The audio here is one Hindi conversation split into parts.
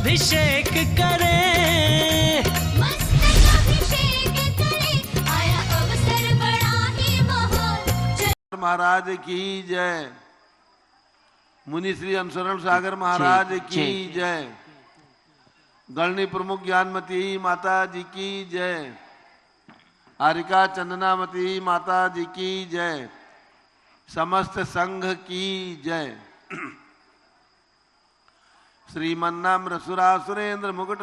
अभिषेक करे, मस्तक अभिषेक करे, आया अवसर बड़ा ही महान। महाराज की जय। मुनि श्री अनुसरण सागर महाराज की जय। गणनी प्रमुख ज्ञानमती माता जी की जय। आरिका चंदनामती माता जी की जय। समस्त संघ की जय। श्रीमन्नाम्र सुरासुरेन्द्र मुकुट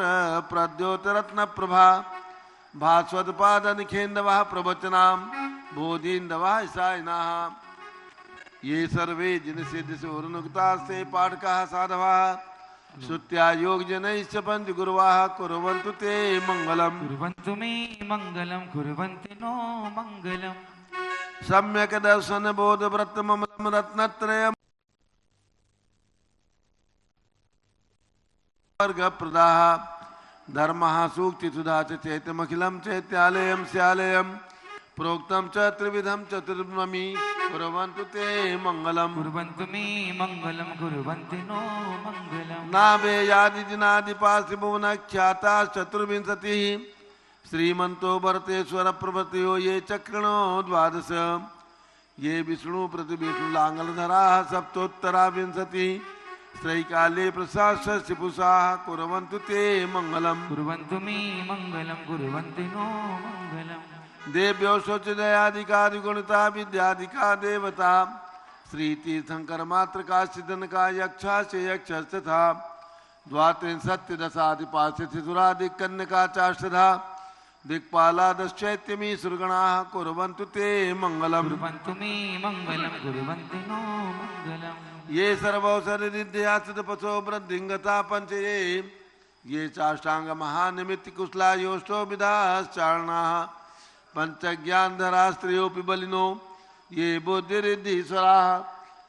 प्रद्योत रत्न प्रभा भास्वत पाद निखेन्दवा प्रवचनाम बोधिन्दवा ईसायिनः। ये सर्वे जिन सिद्ध सुरनुक्ता से पाठका साधवा श्रुत्या योग जनैश्च पंच गुरुवाः कुर्वन्तु ते मंगलम्। कुर्वन्तु मे मंगलम, कुर्वन्ति नो मंगलम। सम्यक दर्शन बोध व्रत ममलम रत्नत्रयम् वर्ग प्रदाः धर्मः सूक्ति सुधा चैतमखिलम चैत्यालयम स्यालयम प्रोक्तम च त्रिविधम चतुर्नमी कुर्वन्तु ते मंगलम्। कुर्वन्तु मे मंगलम, कुर्वन्ति नो मंगलम। नाभे यादि जिनादि पार्थिभुवन ख्याता चतुर्विंशतिः श्रीमंतो भरतेश्वर प्रभृतयो ये चक्रणो द्वादश। ये विष्णु प्रतिविष्णुलांगलधरा सप्तोत्तरा विंशति श्रैकाले प्रशास्य पुषाः कुर्वन्तु ते मंगलम्। कुर्वन्तु मे मंगलम, कुर्वन्ति नो मंगलम। देव्यो शोचदयादिकादि गुणिता विद्यादिका देवता श्री तीर्थंकर मात्र का सिद्धन का यक्षा से यक्ष था द्वात्रिंशत्य दशाधिपाशुरादिक कन्या चाष्टधा दिक्पाला दश्चैत्यमी सुरगणाः कुर्वन्तु ते मंगलम्। कुर्वन्तु मे मंगलम, कुर्वन्ति नो मंगलम। ये सर्वौसर रिद्ध्यासित पशो वृद्धिंगता पंचये ये चाष्टांग महानिमित्त कुशला योष्टो विधाश्चारणाः पंचज्ञानधरा स्त्रियोपि बलिनो ये बुद्धिरिद्धीश्वराः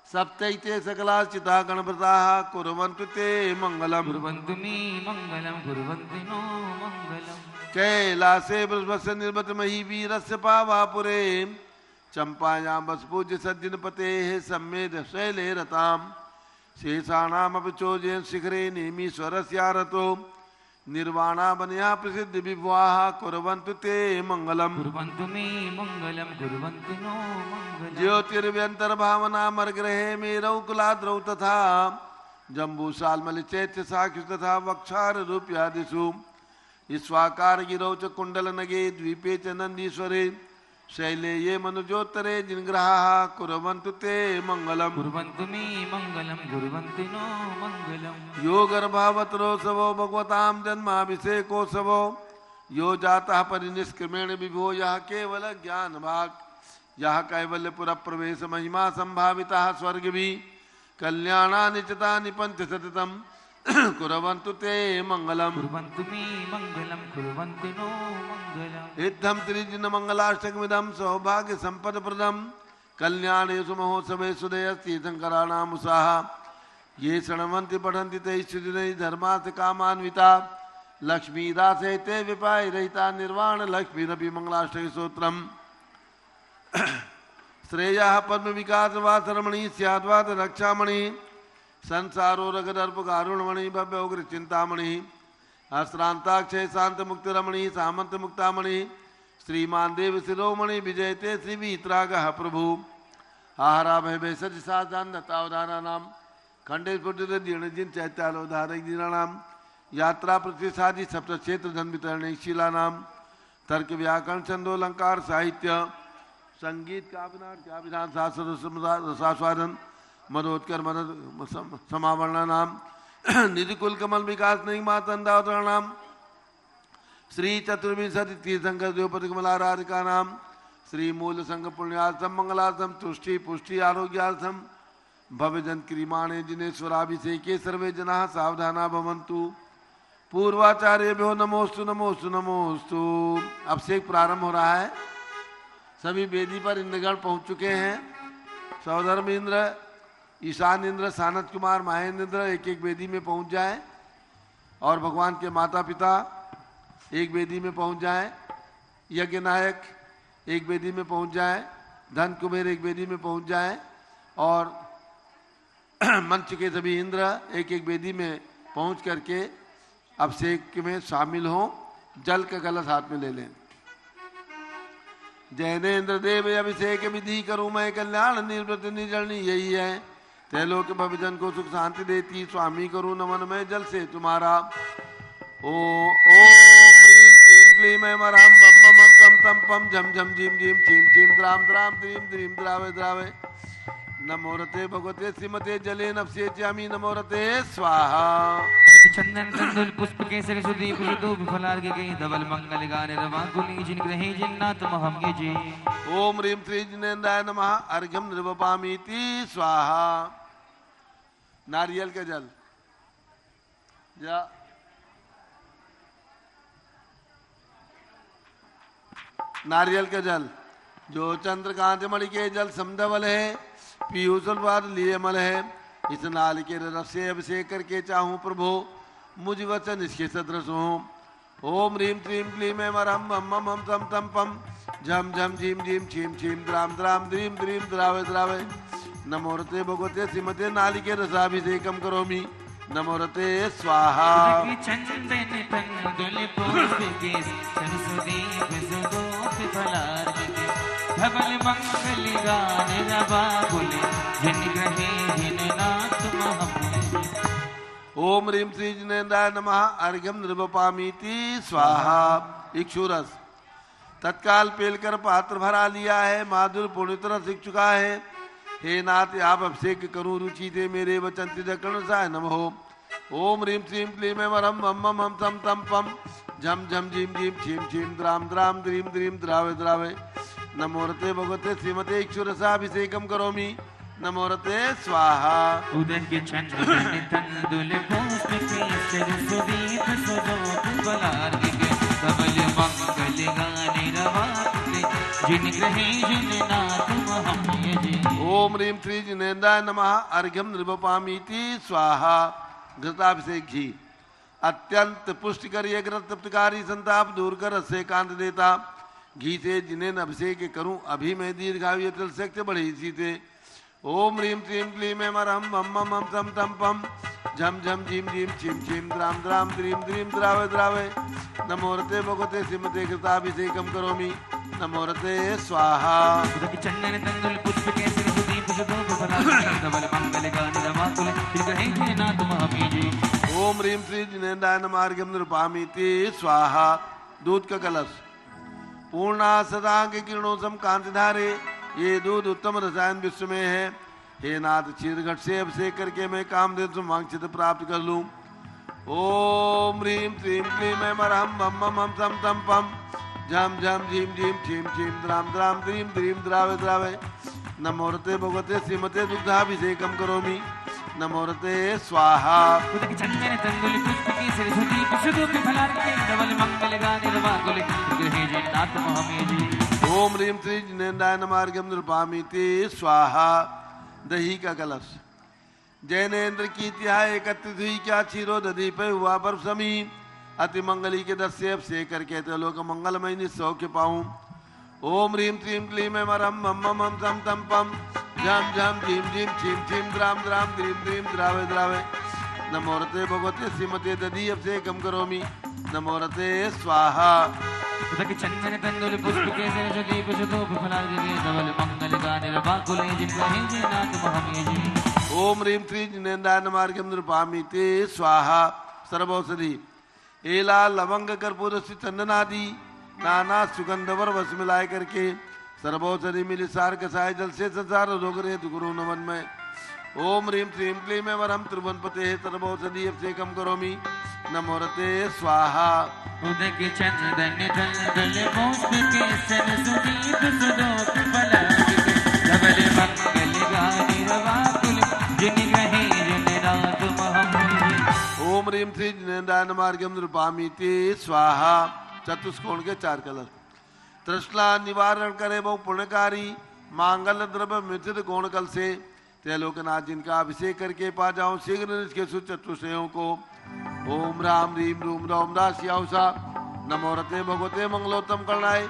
सप्तैते सकलाश्चिता गणव्रताः कुर्वन्तु ते मंगलम्। कुर्वन्तु मे मंगलम, कुर्वन्ति नो मंगलम। कैलासे बृहस्पस्य निर्मत मही वीरस्य पावापुरे चंपायां बसपूज्य सज्जनपतेः सम्मेद शैले रताम् शेषाणामपि चोजयन् शिखरे नेमीश्वरस्यारतो निर्वाणावनया प्रसिद्ध विभवाः कुर्वन्तु ते मंगलम्। कुर्वन्तु मे मंगलम, कुर्वन्ति नो मंगलम। ज्योतिर्व्यंतर्भावना मर्ग्रहे मेरौ कुलाद्रौ तथा जम्बूसाल्मलि चैत्य साक्षि तथा वक्षार रूप्यादिषु ईश्वाकार गिरौ च कुंडल नगे द्वीपे च नंदीश्वरे शैले ये मनुजोत्तरे जिनग्रहाः कुर्वन्तु ते मंगलम्। कुर्वन्तु मे मंगलम, कुर्वन्ति नो मंगलम। यो गर्भावतरोत्सवो भगवतां जन्माभिषेकोत्सवो यो जातः परिनिष्क्रमेण विभो यः केवल ज्ञान भाग यः कैवल्यपुर प्रवेश महिमा संभावितः स्वर्गभिः कल्याणानि चितानि पंचशतम् कुर्वन्तु ते मंगलम्। कुर्वन्तु मे मंगलम, कुर्वन्ति नो मंगलम। इत्थं त्रिदिन मंगलाष्टकमिदं सौभाग्य संपदप्रदं कल्याणेषु महोत्सवेषु दयस्ति शंकराणाम् उत्साह ये शृण्वन्ति पठन्ति तैश्च दिनैः धर्मार्थ कामान्विता लक्ष्मीदासे ते विपायरहिता निर्वाण लक्ष्मीरपि मंगलाष्टक स्तोत्रम्। श्रेयः पद्म विकासवाद रमणी स्याद्वाद रक्षामणि संसारो रगदर्प कारुणमणि भव्य उग्र चिंतामणि अश्रांताक्षय शांत मुक्त रमणी सामंत मुक्तामणि श्रीमान देव शिरोमणि विजयते श्री वीतरागः प्रभु आहारा भय भैसज साधान दत्तावधारा नाम खंडे जिन चैत्यालोधारक दीनानाम यात्रा प्रतिष्ठादि सप्त क्षेत्र धन वितरण शीला नाम तर्क व्याकरण छंदोलंकार साहित्य संगीत काव्यनाट विधान शास्त्र रसास्वादन मदोत्कर मद समावरणा नाम निधि कुल कमल विकास नहीं मातंदावतरण नाम श्री चतुर्विंशति तीर्थंकर द्रौपदी कमलाराधिका नाम श्री मूल संघ पुण्यार्थम मंगलार्थम तुष्टि पुष्टि आरोग्यार्थम भव्य जन क्रीमाणे जिनेश्वराभिषेके सर्वे जनाः सावधाना भवन्तु। पूर्वाचार्यभ्यो नमोस्तु नमोस्तु नमोस्तु। अभिषेक प्रारंभ हो रहा है। सभी वेदी पर इंद्रगण पहुंच चुके हैं। सौधर्म इंद्र, ईशान इंद्र, सानत कुमार, महेंद्र इंद्र एक एक वेदी में पहुंच जाए और भगवान के माता पिता एक वेदी में पहुंच जाए, यज्ञ नायक एक वेदी में पहुंच जाए, धन कुबेर एक वेदी में पहुंच जाए और मंच के सभी इंद्र एक एक वेदी में पहुंच करके अभिषेक में शामिल हों, जल का कलश हाथ में ले लें। जैनेन्द्र देव अभिषेक विधि करूं मैं कल्याण निवृत्त निजरणी यही है, त्रैलोक भविजन को सुख शांति देती, स्वामी करूं नमन में जल से तुम्हारा। ओम ह्रीं क्लीं क्लीं ऐं मरहं मम मम तम तम पम झम झम झीम झीम छीम छीम द्राम द्राम द्रीम द्रीम द्रावे द्रावे। नमो रते भगवते श्रीमते जले नफसे ज्यामी नमो रते स्वाहा। चंदन तंदुल पुष्प केसर सुदीप सुधूप फलार्घ के धवल मंगल गाने रवाकुली जिन ग्रहे जिन्नाथ महम ये जी। ओम ह्रीं श्री जिनेन्द्राय नमः अर्घ्यम निर्वपामीति स्वाहा। नारियल का जल जा नारियल का जल जो चंद्रकांत मणि के जल समधवल है, पीयूषवाद लिए मल है, इस नाल के रस से अभिषेक करके चाहूं प्रभु मुझ वचन इसके सदृश हो। ओम ह्रीं क्लीं क्लीं ऐं मरहं मम मम तम तम पम झम झम झीम झीम छीम छीम द्राम द्राम द्रीम द्रीम द्रावे द्रावे। नमो रते भगवते श्रीमते नालिके रसाभिषेकम करोमि नमो रते स्वाहा। चंदन तंदुल पुष्प केसर सुदीप सुधूप फलार्घ के धवल मंगल गाने रवाकुली जिन ग्रहे जिन्नाथ महम ये जी। ओम ह्रीं श्री जिनेन्द्राय नमः अर्घ्यम निर्वपामीति स्वाहा। इक्षुरस तत्काल पेलकर पात्र भरा लिया है, माधुर पूर्ण तरह सीख चुका है। हे नाथ आप अभिषेक करूं रुचि थे मेरे वचन तिजकर्ण साय नमः। ओम ह्रीं श्रीं क्लीं ऐं मरहं मम मम तम तम पम झम झम झीम झीम छीम छीम द्राम द्राम द्रीम द्रीम द्रावे द्रावे। नमो रते भगवते श्रीमते इक्षुरसाभिषेकम करोमि नमो रते स्वाहा। उदक चंदन तंदुल पुष्प केसर सुदीप सुधूप फलार्घ के धवल मंगल गाने रवाकुली जिन ग्रहे जिन्नाथ महम ये जी। ओम ह्रीं श्री जिनेन्द्राय नमः अर्घ्यम निर्वपामीति स्वाहा। घृताभिषेक घी अत्यंत पुष्टिकर ये घृत तृप्तकारी संताप दूर कर रस कांत देता। घी से जिन्हें अभिषेक करूं अभी मैं दीर्घायु तिल से बढ़े इसी से। ओम ह्रीं क्लीं क्लीं ऐं मरहं मम मम तम तम पम झम झम झीम झीम छीम छीम द्राम द्राम द्रीम द्रीम द्रावे द्रावे। नमो रते भगवते श्रीमते घृताभिषेकम करोमि नमो रते स्वाहा। चंदन तंदुल पुष्प केसर सुदीप सुधूप फलार्घ के धवल मंगल गाने रवाकुली जिन ग्रहे जिन्नाथ महम ये जी। ओम ह्रीं श्री जिनेन्द्राय नमः अर्घ्यम निर्वपामीति स्वाहा। दूध का कलश पूर्णा सदा के किरणों सम कांति धारे, ये दूध उत्तम रसायन विश्व में है। हे नाथ क्षीर घट से अभिषेक करके मैं कामदेव से वांछित प्राप्त कर लूं। ओम ह्रीं श्रीं क्लीं ऐं मरहं मम मम तम तम पम झम झम झीम झीम छीम छीम द्राम द्राम द्रीम द्रीम द्रावे द्रावे। नमो रते भगवते श्रीमते दुग्धाभिषेकम करोमि नमो रते स्वाहा। उदक चंदन तंदुल पुष्प केसर सुदीप सुधूप फलार्घ के धवल मंगल गाने रवाकुली जिन ग्रहे जिन्नाथ महम ये जी। ओम ह्रीं श्री जिनेन्द्राय नमः अर्घ्यम निर्वपामीति स्वाहा। दही का कलश जैनेन्द्र की तिहाई एकत्रित हुई क्या क्षीरो दधी पे हुआ बर्फ समी। अति मंगली के दस से अभिषेक करके लोक मंगलमय निसौख्य पाऊं। ओम ह्रीं श्रीं क्लीं ऐं मरहं मम मम तम तम पम झम झम झीम झीम छीम छीम द्राम द्राम द्रीम द्रीम द्रावे द्रावे। नमो रते भगवते श्रीमते दधी अभिषेकम करोमि नमो रते स्वाहा। उदक चंदन तंदुल पुष्प केसर सुदीप सुधूप फलार्घ के धवल मंगल गाने रवाकुली जिन ग्रहे जिन्नाथ महम ये जी। ओम ह्रीं श्री जिनेन्द्राय नमः अर्घ्यम निर्वपामीति स्वाहा। सर्वौषधि एला लवंग कर्पूर चंदनादि नाना सुगंधवर वश मिलाए करके सर्वौषधि मिली सार कसाय जल से संसार रोग रहे गुरु नमन में। ओम ह्रीं श्रीं क्लीं ऐं मरहं त्रिभुवनपते सर्वौषधि अभिषेकम करोमि नमो रते स्वाहा। उदक चंदन तंदुल पुष्प केसर सुदीप सुधूप फलार्घ के धवल मंगल गाने रवाकुली जिन ग्रहे जिन्नाथ महम ये जी। ओम ह्रीं श्री जिनेन्द्राय नमः अर्घ्यम निर्वपामीति स्वाहा। चतुष्कोण के चार कलश तृष्णा निवारण करे बहु पुण्यकारी, मांगल द्रव्य मिथित कोण कल से त्रैलोकनाथ जिनका अभिषेक करके पा जाऊं शीघ्र निष्के चतुष्टयों को। ओम राम रीम रूम रौम राशियाउषा नमो रते भगवते मंगलोत्तम करणाय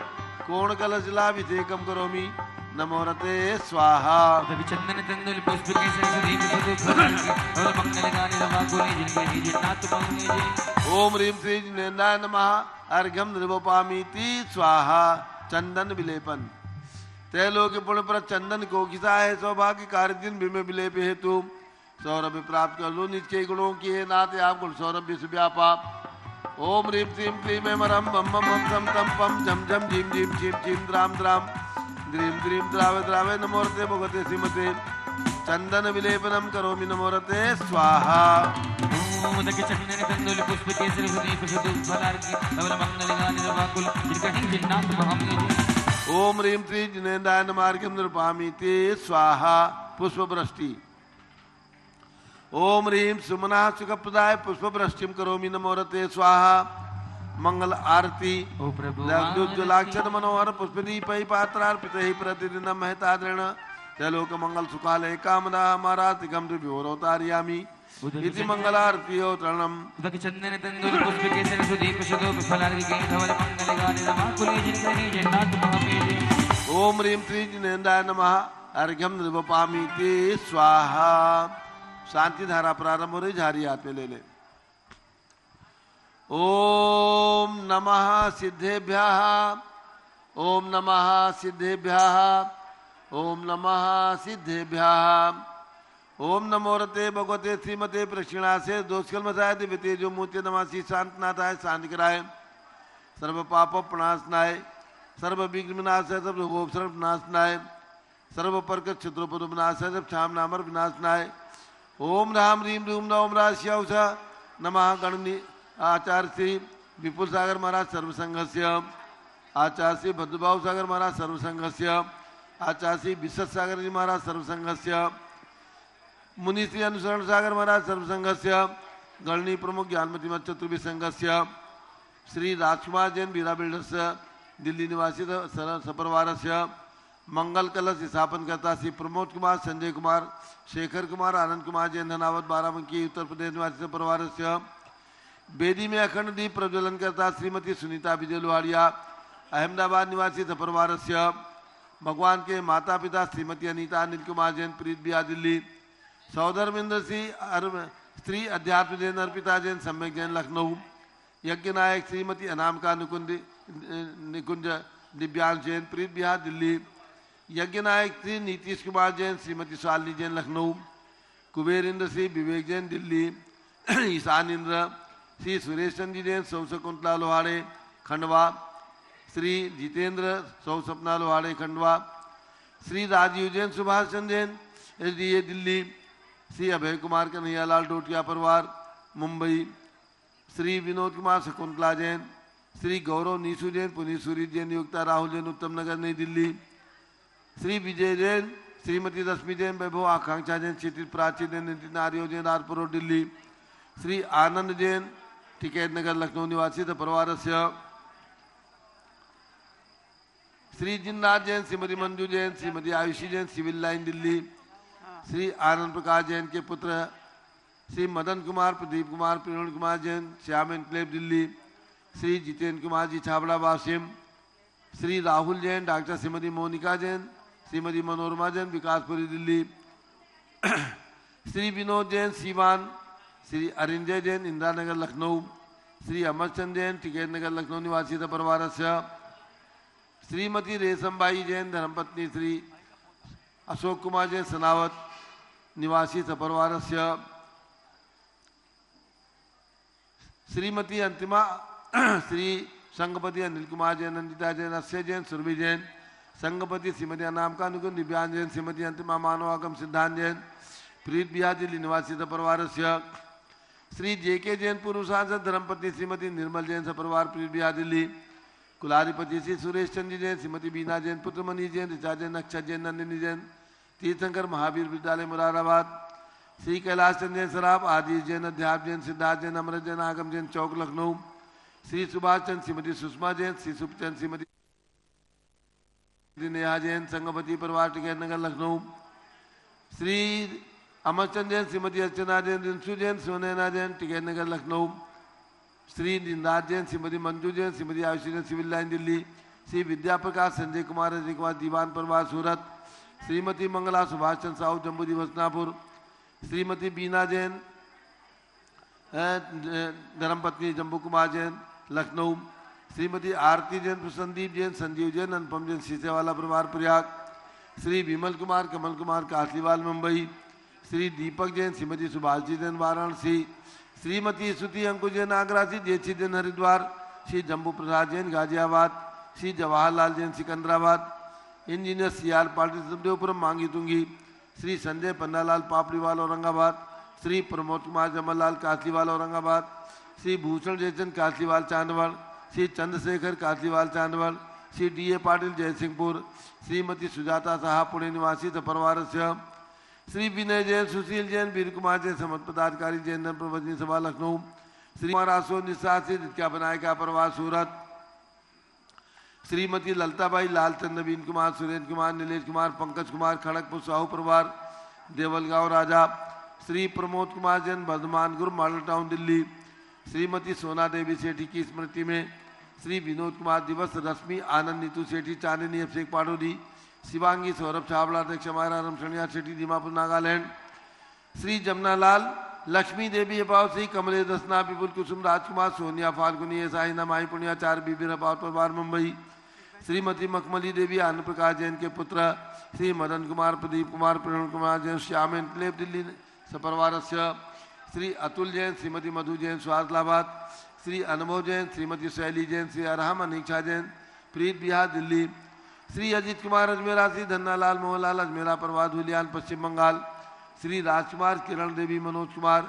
कोण कलश लाभिषेकम करोमि नमो रते स्वाहा। चंदन तंदुल पुष्प केसर सुदीप सुधूप फलार्घ के धवल मंगल गाने रवाकुली जिन ग्रहे जिन्नाथ महम ये जी। ओम ह्रीं श्री जिनेन्द्राय नमः अर्घ्यम निर्वपामीति स्वाहा चंदन विलेपन त्रैलोक्य पुण्य पर चंदन को खिसा है सौभाग्य कार्य दिन भीम विलेप हेतु सौरभ प्राप्त कर लो नित्य गुणों की है नाते आप गुण सौरभ से व्यापा ओम ह्रीं श्रीं क्लीं ऐं मरं बम बम हम सम तम पम झम झम झीं झीं झीं झीं द्राम द्राम द्रीं द्रीं द्रावे द्रावे नमोरते भगवते श्रीमते चंदन विलेपनम करोमि नमोरते स्वाहा उदक चंदन तंदुल पुष्प केसरी सुदीप सुदूप फलार्की धवल मंगलगानि रवाकुल जिनकहि जिन्नाथ महामेरु ओम ह्रीं श्री जिनेन्द्राय नमः अर्घ्यं निर्वपामीति स्वाहा पुष्प वृष्टि ओम ह्रीं सुमना सुखप्रदाय पुष्प वृष्टिम करोमि नमोरते स्वाहा मंगल आरती ओ प्रभु ज्वलाक्षर मनोहर पुष्पदीपै पात्रार्पितैः प्रतिदिनं महताद्रेण त्रैलोक मंगल सुखालय कामना मारातिकं त्रिभुवनोतारयामि इति मंगलारतियो तरणम उदक चंदन तंदुल पुष्प केसरी सुदीप सुदूप फलार्की धवल मंगलगानि रवाकुल जिनकहि जिन्नाथ महामेरु ओम ह्रीं श्री जिनेन्द्राय नमः अर्घ्यम निर्वपामीति स्वाहा शांति धारा प्रारंभ हो रही झारी हाथ में ले ले ओम नमः सिद्धेभ्यः ओम नमः सिद्धेभ्यः ओम नमः सिद्धेभ्यः ओम नमोरते भगवते श्रीमते प्रक्षिणासे दोषकल मसाय दिव्यते जो मूर्ति नमासी शांतनाथाय शांति कराय सर्व पाप प्रणाशनाय सर्व विघ्न विनाशाय सर्व रोग सर्व विनाशनाय सर्व परक शत्रुपुर विनाशाय सब क्षाम नामर विनाशनाय ओम राम रीम रूम नवम राश्यौष नमः गणनी आचार्य श्री विपुल सागर महाराज सर्वसंघस्य आचार्य श्री भद्रभाव सागर महाराज सर्वसंघस्य आचार्य श्री विशद सागर जी महाराज सर्वसंघस्य मुनि श्री अनुसरण सागर महाराज सर्वसंघस्य गणनी प्रमुख ज्ञानमती मत चतुर्भि संघस्य श्री राजकुमार जैन बीरा बिल्डर्स दिल्ली निवासी सपरिवारस्य मंगल कलश स्थापन करता श्री प्रमोद कुमार संजय कुमार शेखर कुमार आनंद कुमार जैन धनावत बाराबंकी उत्तर प्रदेश निवासी परिवार से बेदी में अखंड दीप प्रज्वलन करता श्रीमती सुनीता विजय लोहाड़िया अहमदाबाद निवासी परिवार से भगवान के माता पिता श्रीमती अनीता अनिल कुमार जैन प्रीत बिया दिल्ली सौधर्मेंद्र सिंह स्त्री अध्यात्म जैन अर्पिता जैन सम्यक जैन लखनऊ यज्ञ नायक श्रीमती अनामिका निकुंज दिव्यांश जैन प्रीत बिहार दिल्ली यज्ञ नायक श्री नीतीश कुमार जैन श्रीमती शालिनी जैन लखनऊ कुबेर इंद्र श्री विवेक जैन दिल्ली ईशान इंद्र श्री सुरेश चंद्र जैन सौ शकुंतला लोहाड़े खंडवा श्री जितेंद्र सौ सपना लोहाड़े खंडवा श्री राजीव जैन सुभाष चंद्र जैन SDA दिल्ली श्री अभय कुमार कन्हैयालाल डोटिया परिवार मुंबई श्री विनोद कुमार शकुंतला जैन श्री गौरव नीसू जैन पुनीत सूरी जैन नियुक्ता राहुल जैन उत्तम नगर नई दिल्ली श्री विजय जैन श्रीमती रश्मि जैन वैभव आकांक्षा जैन क्षितिज प्राची जैन नितिन आर्यो जैन राजपुर रोड दिल्ली श्री आनंद जैन टिकैत नगर लखनऊ निवासी परिवार से श्री जिन्नाथ जैन श्रीमती मंजू जैन श्रीमती आयुषी जैन सिविल लाइन दिल्ली श्री आनंद प्रकाश जैन के पुत्र श्री मदन कुमार प्रदीप कुमार प्रवीण कुमार जैन श्याम एनक्लेव दिल्ली श्री जितेंद्र कुमार जी छाबड़ा वासिम श्री राहुल जैन डॉक्टर श्रीमती मोनिका जैन श्रीमती मनोरमा जैन विकासपुरी दिल्ली श्री विनोद जैन सीवान श्री अरिंजय जैन इंदिरा नगर लखनऊ श्री अमरचंद जैन टिकैत नगर लखनऊ निवासी परिवार से श्रीमती रेशमबाई जैन धर्मपत्नी श्री अशोक कुमार जैन सनावत निवासी परिवार से श्रीमती अंतिमा श्री संगपति अनिल कुमार जैन नंदिता जैन अक्षय जैन सुरभि जैन संगपति श्रीमती अनामिका अनुकुल दिव्यांग जैन श्रीमती अंतिमा मानवागम सिद्धांत जैन प्रीत बिहार दिल्ली निवासी परिवार से श्री JK जैन पूर्व सांसद धर्मपत्नी श्रीमती निर्मल जैन सपरिवार प्रीत बिहार दिल्ली कुलाधिपति श्री सुरेश चंद्र जैन श्रीमती बीना जैन पुत्र मनीष जैन ऋचा जैन अक्षय जैन नंदिनी जैन तीर्थंकर महावीर विद्यालय मुरादाबाद श्री कैलाश चंद्र जैन सराफ आदिश जैन अध्यात्म जैन सिद्धार्थ जैन अमृत जैन आगम जैन चौक लखनऊ श्री सुभाष चंद्र श्रीमती सुषमा जैन श्री सुखचंद श्रीमती नेहा जैन संगपति परिवार टिकैत नगर लखनऊ श्री अमरचंद जैन श्रीमती अर्चना जैन रिंसू जैन सोनैना जैन टिकैत नगर लखनऊ श्री निंदाज जैन श्रीमती मंजू जैन श्रीमती आयुषी जैन सिविल लाइन दिल्ली श्री विद्या प्रकाश संजय कुमार अजय कुमार दीवान परिवार सूरत श्रीमती मंगला सुभाष चंद्र साहू जम्बू दिवसनापुर श्रीमती बीना जैन धर्मपत्नी जम्बू कुमार जैन लखनऊ, श्रीमती आरती जैन, प्रसन्नदीप जैन, संजीव जैन, अनुपम जैन सीसेवाला परिवार प्रयाग, श्री विमल कुमार कमल कुमार कासलीवाल मुंबई, श्री दीपक जैन, श्रीमती सुभाषजी जैन वाराणसी, श्रीमती स्तुति अंकुश जैन आगरा से, जेसी जैन हरिद्वार, श्री जम्बू प्रसाद जैन गाजियाबाद, श्री जवाहरलाल जैन सिकंदराबाद, इंजीनियर CR पाटिल सब्देवपुरम मांगी तुंगी, श्री संजय पन्नालाल पापड़ीवाल औरंगाबाद, श्री प्रमोद कुमार जमललाल कासलीवाल औरंगाबाद, श्री भूषण जयचंद कासलीवाल चांदवड़, श्री चंद्रशेखर कासलीवाल चांदवड़, श्री DA पाटिल जयसिंहपुर, श्रीमती सुजाता साहा पुणे निवासी परिवार से, श्री विनय जैन, सुशील जैन, वीर कुमार जैन समस्त पदाधिकारी जैन प्रवचनी सभा लखनऊ, श्री कुमार आसो निशासी दित्या बनायका परिवार सूरत, श्रीमती ललताबाई लालचंद, नवीन कुमार, सुरेंद्र कुमार, नीलेश कुमार, पंकज कुमार खड़गपुर साहू परिवार देवलगांव राजा, श्री प्रमोद कुमार जैन बर्धमान गुरु मॉडल टाउन दिल्ली, श्रीमती सोना देवी सेठी की स्मृति में श्री विनोद कुमार दिवस, रश्मि आनंद, नीतू सेठी, चांदनी अभिषेक पाटोदी, शिवांगी सौरभ छावड़ा, अध्यक्ष हमारा रमशनिया सेठी दीमापुर नागालैंड, श्री जमनालाल, लक्ष्मी देवी अपाव, श्री कमले दसना, विपुल कुसुम, राजकुमार, सोनिया फाल्गुनी, साहिना माही पुनिया, चार बीबी अपाव परिवार मुंबई, श्रीमती मखमली देवी, आनंद प्रकाश जैन के पुत्र, श्री मदन कुमार, प्रदीप कुमार, प्रणव कुमार जैन, श्याम एनक्लेव दिल्ली सपरिवार, श्री अतुल जैन, श्रीमती मधु जैन स्वादलाबाद, श्री अनुभव जैन, श्रीमती शैली जैन, श्री अरहम अनीक्षा जैन प्रीत बिहार दिल्ली, श्री अजीत कुमार अजमेरा, श्री धन्नालाल मोहनलाल अजमेरा परिवार धुलियान पश्चिम बंगाल, श्री राजकुमार, किरण देवी, मनोज कुमार,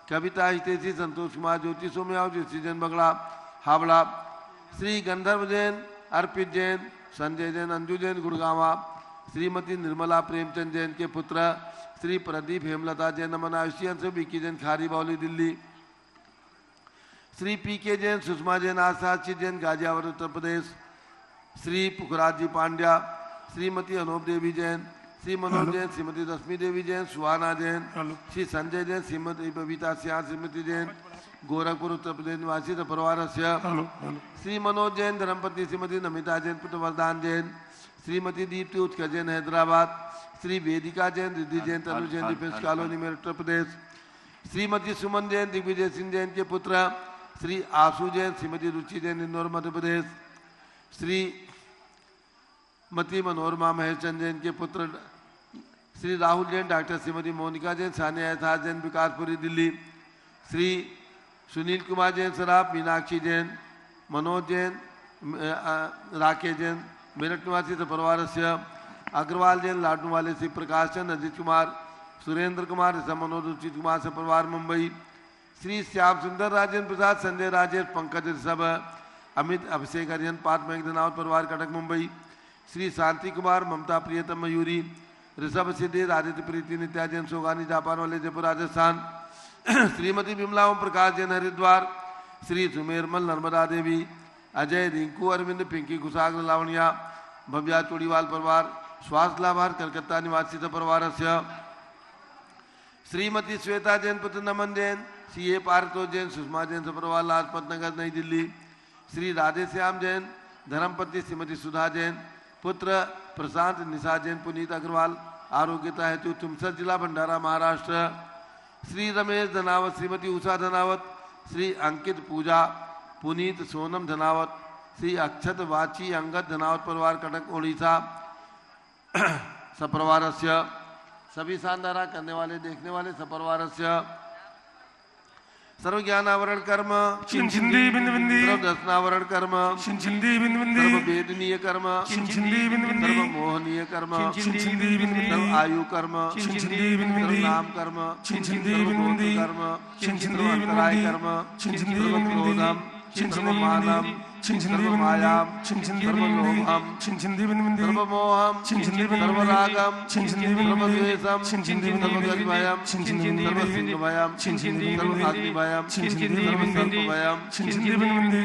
कविता हितेशी, संतोष कुमार, ज्योति सोमयाव, ज्योति जैन बगड़ा हावड़ा, श्री गंधर्व जैन, अर्पित जैन, संजय जैन, अंजू जैन गुड़गावा, श्रीमती निर्मला प्रेमचंद जैन के पुत्र, श्री प्रदीप हेमलता जैन नमन आयुष्यन से, विकी जैन खारी बावली दिल्ली, श्री PK जैन, सुषमा जैन आशाची जैन गाजियाबाद उत्तर प्रदेश, श्री पुखराज जी पांड्या, श्रीमती अनूप देवी जैन, श्री मनोज जैन, श्रीमती रश्मि देवी जैन, सुहाना जैन, श्री संजय जैन, श्रीमती बबीता सिंह, श्रीमती जैन गोरखपुर उत्तर प्रदेश निवासी परिवार, श्री मनोज जैन, धर्मपत्नी श्रीमती नमिता जैन, पुत्र वरदान जैन, श्रीमती दीप्ति उत्कर्ष जैन हैदराबाद, श्री वेदिका जैन, रिद्धि जैन, तनु जैन डिफेंस कॉलोनी में उत्तर प्रदेश, श्रीमती सुमन जैन, दिग्विजय सिंह जैन के पुत्र, श्री आशु जैन, श्रीमती रुचि जैन इंदौर मध्य प्रदेश, श्री मती मनोरमा महेशचंद जैन के पुत्र, श्री राहुल जैन, डॉक्टर श्रीमती मोनिका जैन, सानिया एहसास जैन विकासपुरी दिल्ली, श्री सुनील कुमार जैन सराफ, मीनाक्षी जैन, मनोज जैन, राकेश जैन मेरठ निवासी परिवार से, अग्रवाल जैन लाडू वाले श्री प्रकाश चंद, अजित कुमार, सुरेंद्र कुमार, ऋषभ मनोज, उचित कुमार से परिवार मुंबई, श्री श्याम सुंदर राजेंद्र प्रसाद, संजय राजेश, पंकज ऋषभ, अमित अभिषेक हरिहन पाठ मेघनाथ परिवार कटक मुंबई, श्री शांति कुमार, ममता प्रियतम मयूरी, ऋषभ सिद्धि, आदित्य प्रीति, नित्या जैन सोगानी जापान वाले जयपुर राजस्थान, श्रीमती विमला ओम प्रकाश जैन हरिद्वार, श्री सुमेरमल नर्मदा देवी, अजय, रिंकू अरविंद, पिंकी कुशाग्र लावणिया, भव्या चोड़ीवाल परिवार स्वास्थ्य लाभार कलकत्ता निवासी परिवार से, श्रीमती श्वेता जैन, पुत्र नमन जैन, CA पार्थो जैन, सुषमा जैन परिवार लाजपत नगर नई दिल्ली, श्री राधे श्याम जैन, धर्मपत्नी श्रीमती सुधा जैन, पुत्र प्रशांत, निशा जैन, पुनीत अग्रवाल, आरोग्यता हेतु तुमसर जिला भंडारा महाराष्ट्र, श्री रमेश धनावत, श्रीमती उषा धनावत, श्री अंकित पूजा, पुनीत सोनम धनावत, श्री अक्षत वाची अंगद धनावत परिवार कटक ओडिशा सपरिवार से, सभी शानदारा करने वाले देखने वाले सपरिवार से, सर्व ज्ञानावरण कर्म छिंदी बिंद बिंदी, सर्व दर्शनावरण कर्म छिंदी बिंद बिंदी, सर्व वेदनीय कर्म छिंदी बिंद बिंदी, सर्व मोहनीय कर्म छिंदी बिंद बिंदी, सर्व आयु कर्म छिंदी बिंद सर्व बिंदी, नाम कर्म छिंदी सर्व बिंद गोत्र बिंदी, कर्म छिंदी सर्व बिंद अंतराय बिंदी, कर्म छिंदी सर्व बिंद बिंदी, क्रोधम छिंदी सर्व बिंद मानम बिंदी, छिंदी सर्व बिंद मायाम बिंदी, छिंदी सर्व बिंद बिंदी, लोभम छिंदी बिंद बिंदी, सर्व मोहम छिंदी बिंद सर्व बिंदी, रागम छिंदी बिंद सर्व बिंदी, द्वेषम छिंदी बिंद सर्व बिंदी, गतिभयम छिंदी बिंद सर्व बिंदी, सिंहभयम छिंदी बिंद सर्व बिंदी, अग्निभयम छिंदी सर्व बिंद बिंदी, सर्पभयम छिंदी बिंद बिंदी,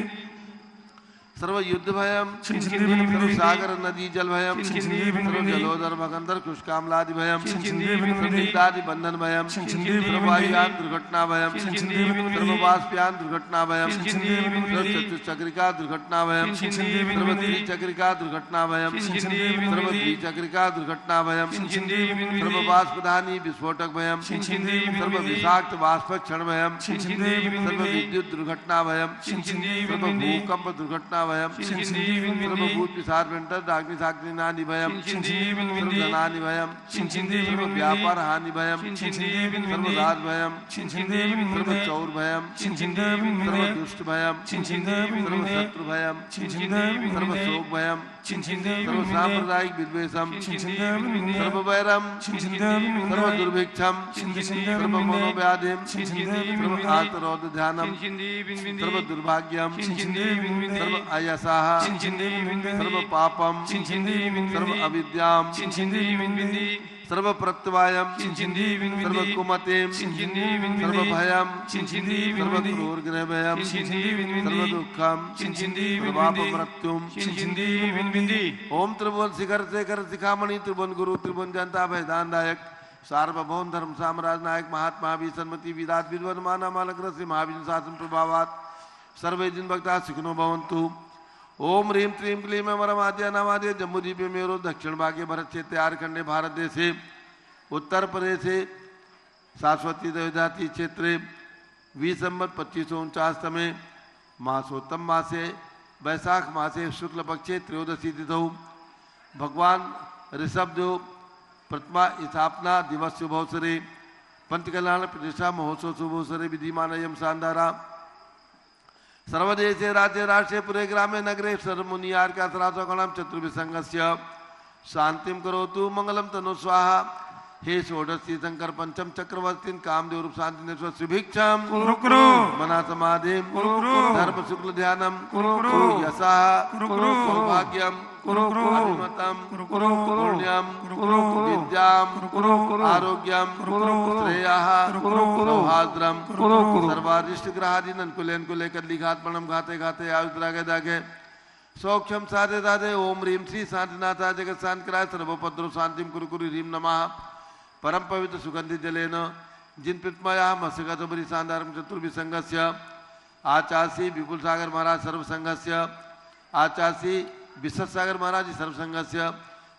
सर्व युद्ध भयम सर्व सागर नदी जल भयम सर्व जलोदर भगंदर खुशकामलादि भयम सर्व बंधन भयम सर्व वायुयान दुर्घटना भयम सर्व वाष्पयान दुर्घटना भयम सर्व चतुश्चक्रिका दुर्घटना भयम सर्व त्रिचक्रिका दुर्घटना भयम सर्व द्विचक्रिका दुर्घटना भयम सर्व वाष्पधानी विस्फोटक भयम सर्व विषाक्त वाष्प क्षण भयम सर्व विद्युत दुर्घटना भयम सर्व भूकंप दुर्घटना भयम सर्वभूत विसार वेंटर डाग्नि साग्नि नानि भयम सर्वधनानि भयम सर्व व्यापार हानि भयम सर्व राज भयम सर्व चौर भयम सर्व दुष्ट भयम सर्व शत्रु भयम सर्व शोक भयम सर्व सांप्रदायिक विद्वेषम सर्व वैरम सर्व दुर्भिक्षम सर्व मनोव्याधिम सर्व आतरोध ध्यानम सर्व दुर्भाग्यम सर्व अयसाः सर्व पापम सर्व अविद्याम सर्व प्रत्यवायम सर्व कुमतिम सर्व भयम सर्व क्रूरग्रह भयम सर्व दुःखम सर्वाप मृत्युम ओम त्रिभुवन शिखर शेखर शिखामणि त्रिभुवन गुरु त्रिभुवन जनता भयदानदायक सार्वभौम धर्म साम्राज्य नायक महात्मा विसन्मति विराट विद्वन माना मालग्र से महाविष्णु शासन प्रभावात सर्वे जिन भक्ता सुखिनो भवन्तु। ओम ह्रीं क्लीं क्लीं वरमाद्य नामाद्य जम्बूद्वीप मेरो दक्षिण भागे भरत क्षेत्र आरखंडे भारत देशे उत्तर प्रदेशे शाश्वती देवजाति क्षेत्रे विसंवत 2549 तमे मासोत्तम मासे वैशाख मासे शुक्ल पक्षे त्रयोदशी तिथौ भगवान ऋषभदेव प्रतिमा स्थापना दिवस शुभोत्सरे पंचकल्याण प्रतिष्ठा महोत्सव शुभोत्सरे विधिमानयम शानदारा सर्वदेशे राज्य राष्ट्रे पुरे ग्रामे नगरे सर्वमुनियार का सरासगणम चतुर्विसंगस्य शांतिम करोतु मंगलम तनु स्वाहा। हे षोडशी शंकर पंचम चक्रवर्तीन कामदेव रूप शांति सुभिक्षम मना समाधिम धर्म शुक्ल ध्यानम यशः सौभाग्यम अभिमतम पुण्यम विद्याम आरोग्यम श्रेयः सौहार्द्रम सर्वारिष्ट ग्रहादीन अनुकूलन को लेकर लिखात्मणम घाते घाते आयुष दागे दागे सौख्यम साधे साधे ओम ह्रीं श्री शांतिनाथा जगत शांतिकराय सर्वोपद्रव शांतिम कुरु कुरु ह्रीं नमः। परम पवित्र सुगंधित जलेन जिन प्रतिमया मत्स्यगतोपरि शानदारम चतुर्विसंगस्य आचार्य विपुल सागर महाराज सर्वसंघस्य आचार्य विशद सागर महाराज सर्वसंघस्य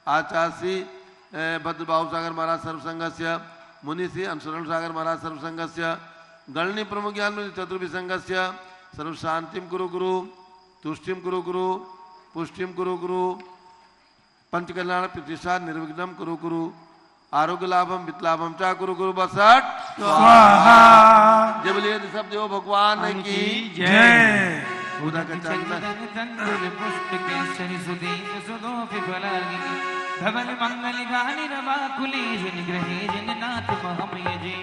आचार्य भद्रबाहु सागर महाराज सर्वसंघस्य मुनिश्री अंशुरण सागर महाराज सर्वसंघस्य गणनी प्रमुख ज्ञान चतुर्विसंगस्य सर्व शांतिम कुरु गुरु तुष्टिम कुरु गुरु पुष्टिम कुरु गुरु पंचकल्याण प्रतिष्ठा निर्विघ्नम कुरु गुरु आरोग्य लाभम वित्लाभम चा कुरु गुरु बसट स्वाहा। जय बोलिए सब देव भगवान की जय। उदा का चंदन पुष्प केसरी सुदीप सुदोपि फलार्गिनी धवल मंगल गानि रवा कुले जन ग्रहे जन नाथ महमय जे।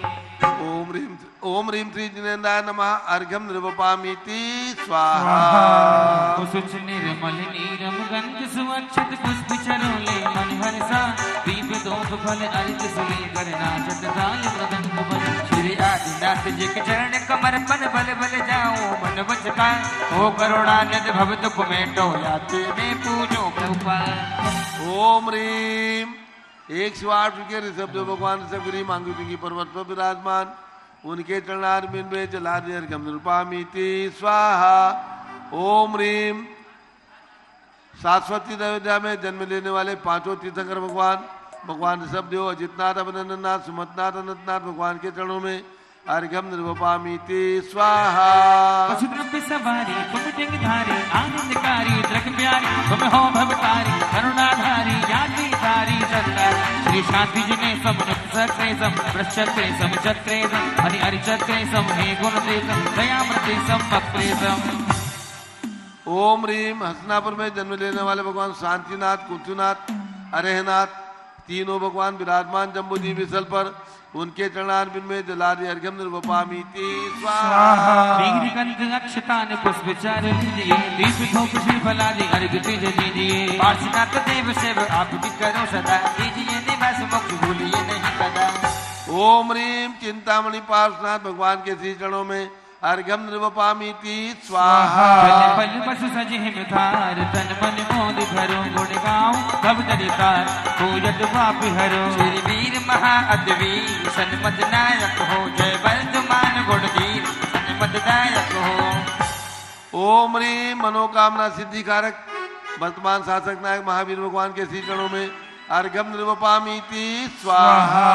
ओम ह्रीं श्री जिनेन्द्राय नमः अर्घ्यम निर्वपामीति स्वाहा। सुच निर्मल नीरम गंध सुवक्षित पुष्प चरोले मन हर्षा दीप दोष फल अर्घ सुले करना चट ताल मृदंग बल श्री आदिनाथ जी के चरण कमर पन बल बल जाओ मन बचका ओ करुणानिधि भवत कुमेटो याते में पूजो प्रभुपाल। ओम ह्रीं 108 के ऋषभदेव भगवान ऋषभगिरी मांगुपिंगी पर्वत पर विराजमान उनके चरणारविंद में जलादि अर्घ्यम निरूपामीति स्वाहा। ओम ह्रीं शाश्वती अयोध्या में जन्म लेने वाले पांचों तीर्थंकर भगवान ऋषभदेव अजितनाथ अभिनंदननाथ सुमतनाथ अनंतनाथ भगवान के चरणों में अर्घ्यम निर्वपामीति स्वाहा। वसुद्रव्य सवारी तुम टिंगधारी आनंदकारी द्रक प्यारी तुम हो भवतारी करुणाधारी यात्री धारी सरकार श्री शांति जिने सम सक्रे सम प्रश्चक्रे सम चक्रे सम हरि हरि चक्रे सम हे गुणते सम दयामृते सम भक्ते सम। ओम ह्रीं हसनापुर में जन्म लेने वाले भगवान शांतिनाथ कुंतीनाथ अरेहनाथ तीनों भगवान विराजमान जम्बूद्वीप स्थल पर उनके चरणारविंद में जलादि अर्घ्यम निर्वपामीति स्वाहा। दीर्घगंध अक्षतान पुष्प चार लीजिए दीप धूप श्री फलादि अर्घ्य तीज दीजिए पार्षनाथ देव सेव आप भी करो सदा दीजिए निवास मोक्ष भूलिए नहीं कदा। ओम ह्रीं चिंतामणि पार्षनाथ भगवान के श्री चरणों में अर्घ्यम निर्वपामीति स्वाहा। पल पल पशु सजे मिथार तन मन मोद भरो गुण गाऊं कब दरितार पूजत पाप हरो। श्री वीर महा अद्वीर सन्मत नायक हो जय वर्धमान गुणधीर सन्मत दायक हो। ओम ह्रीं मनोकामना सिद्धि कारक वर्तमान शासक नायक महावीर भगवान के श्री चरणों में अर्घ्यम निर्वपामीति स्वाहा।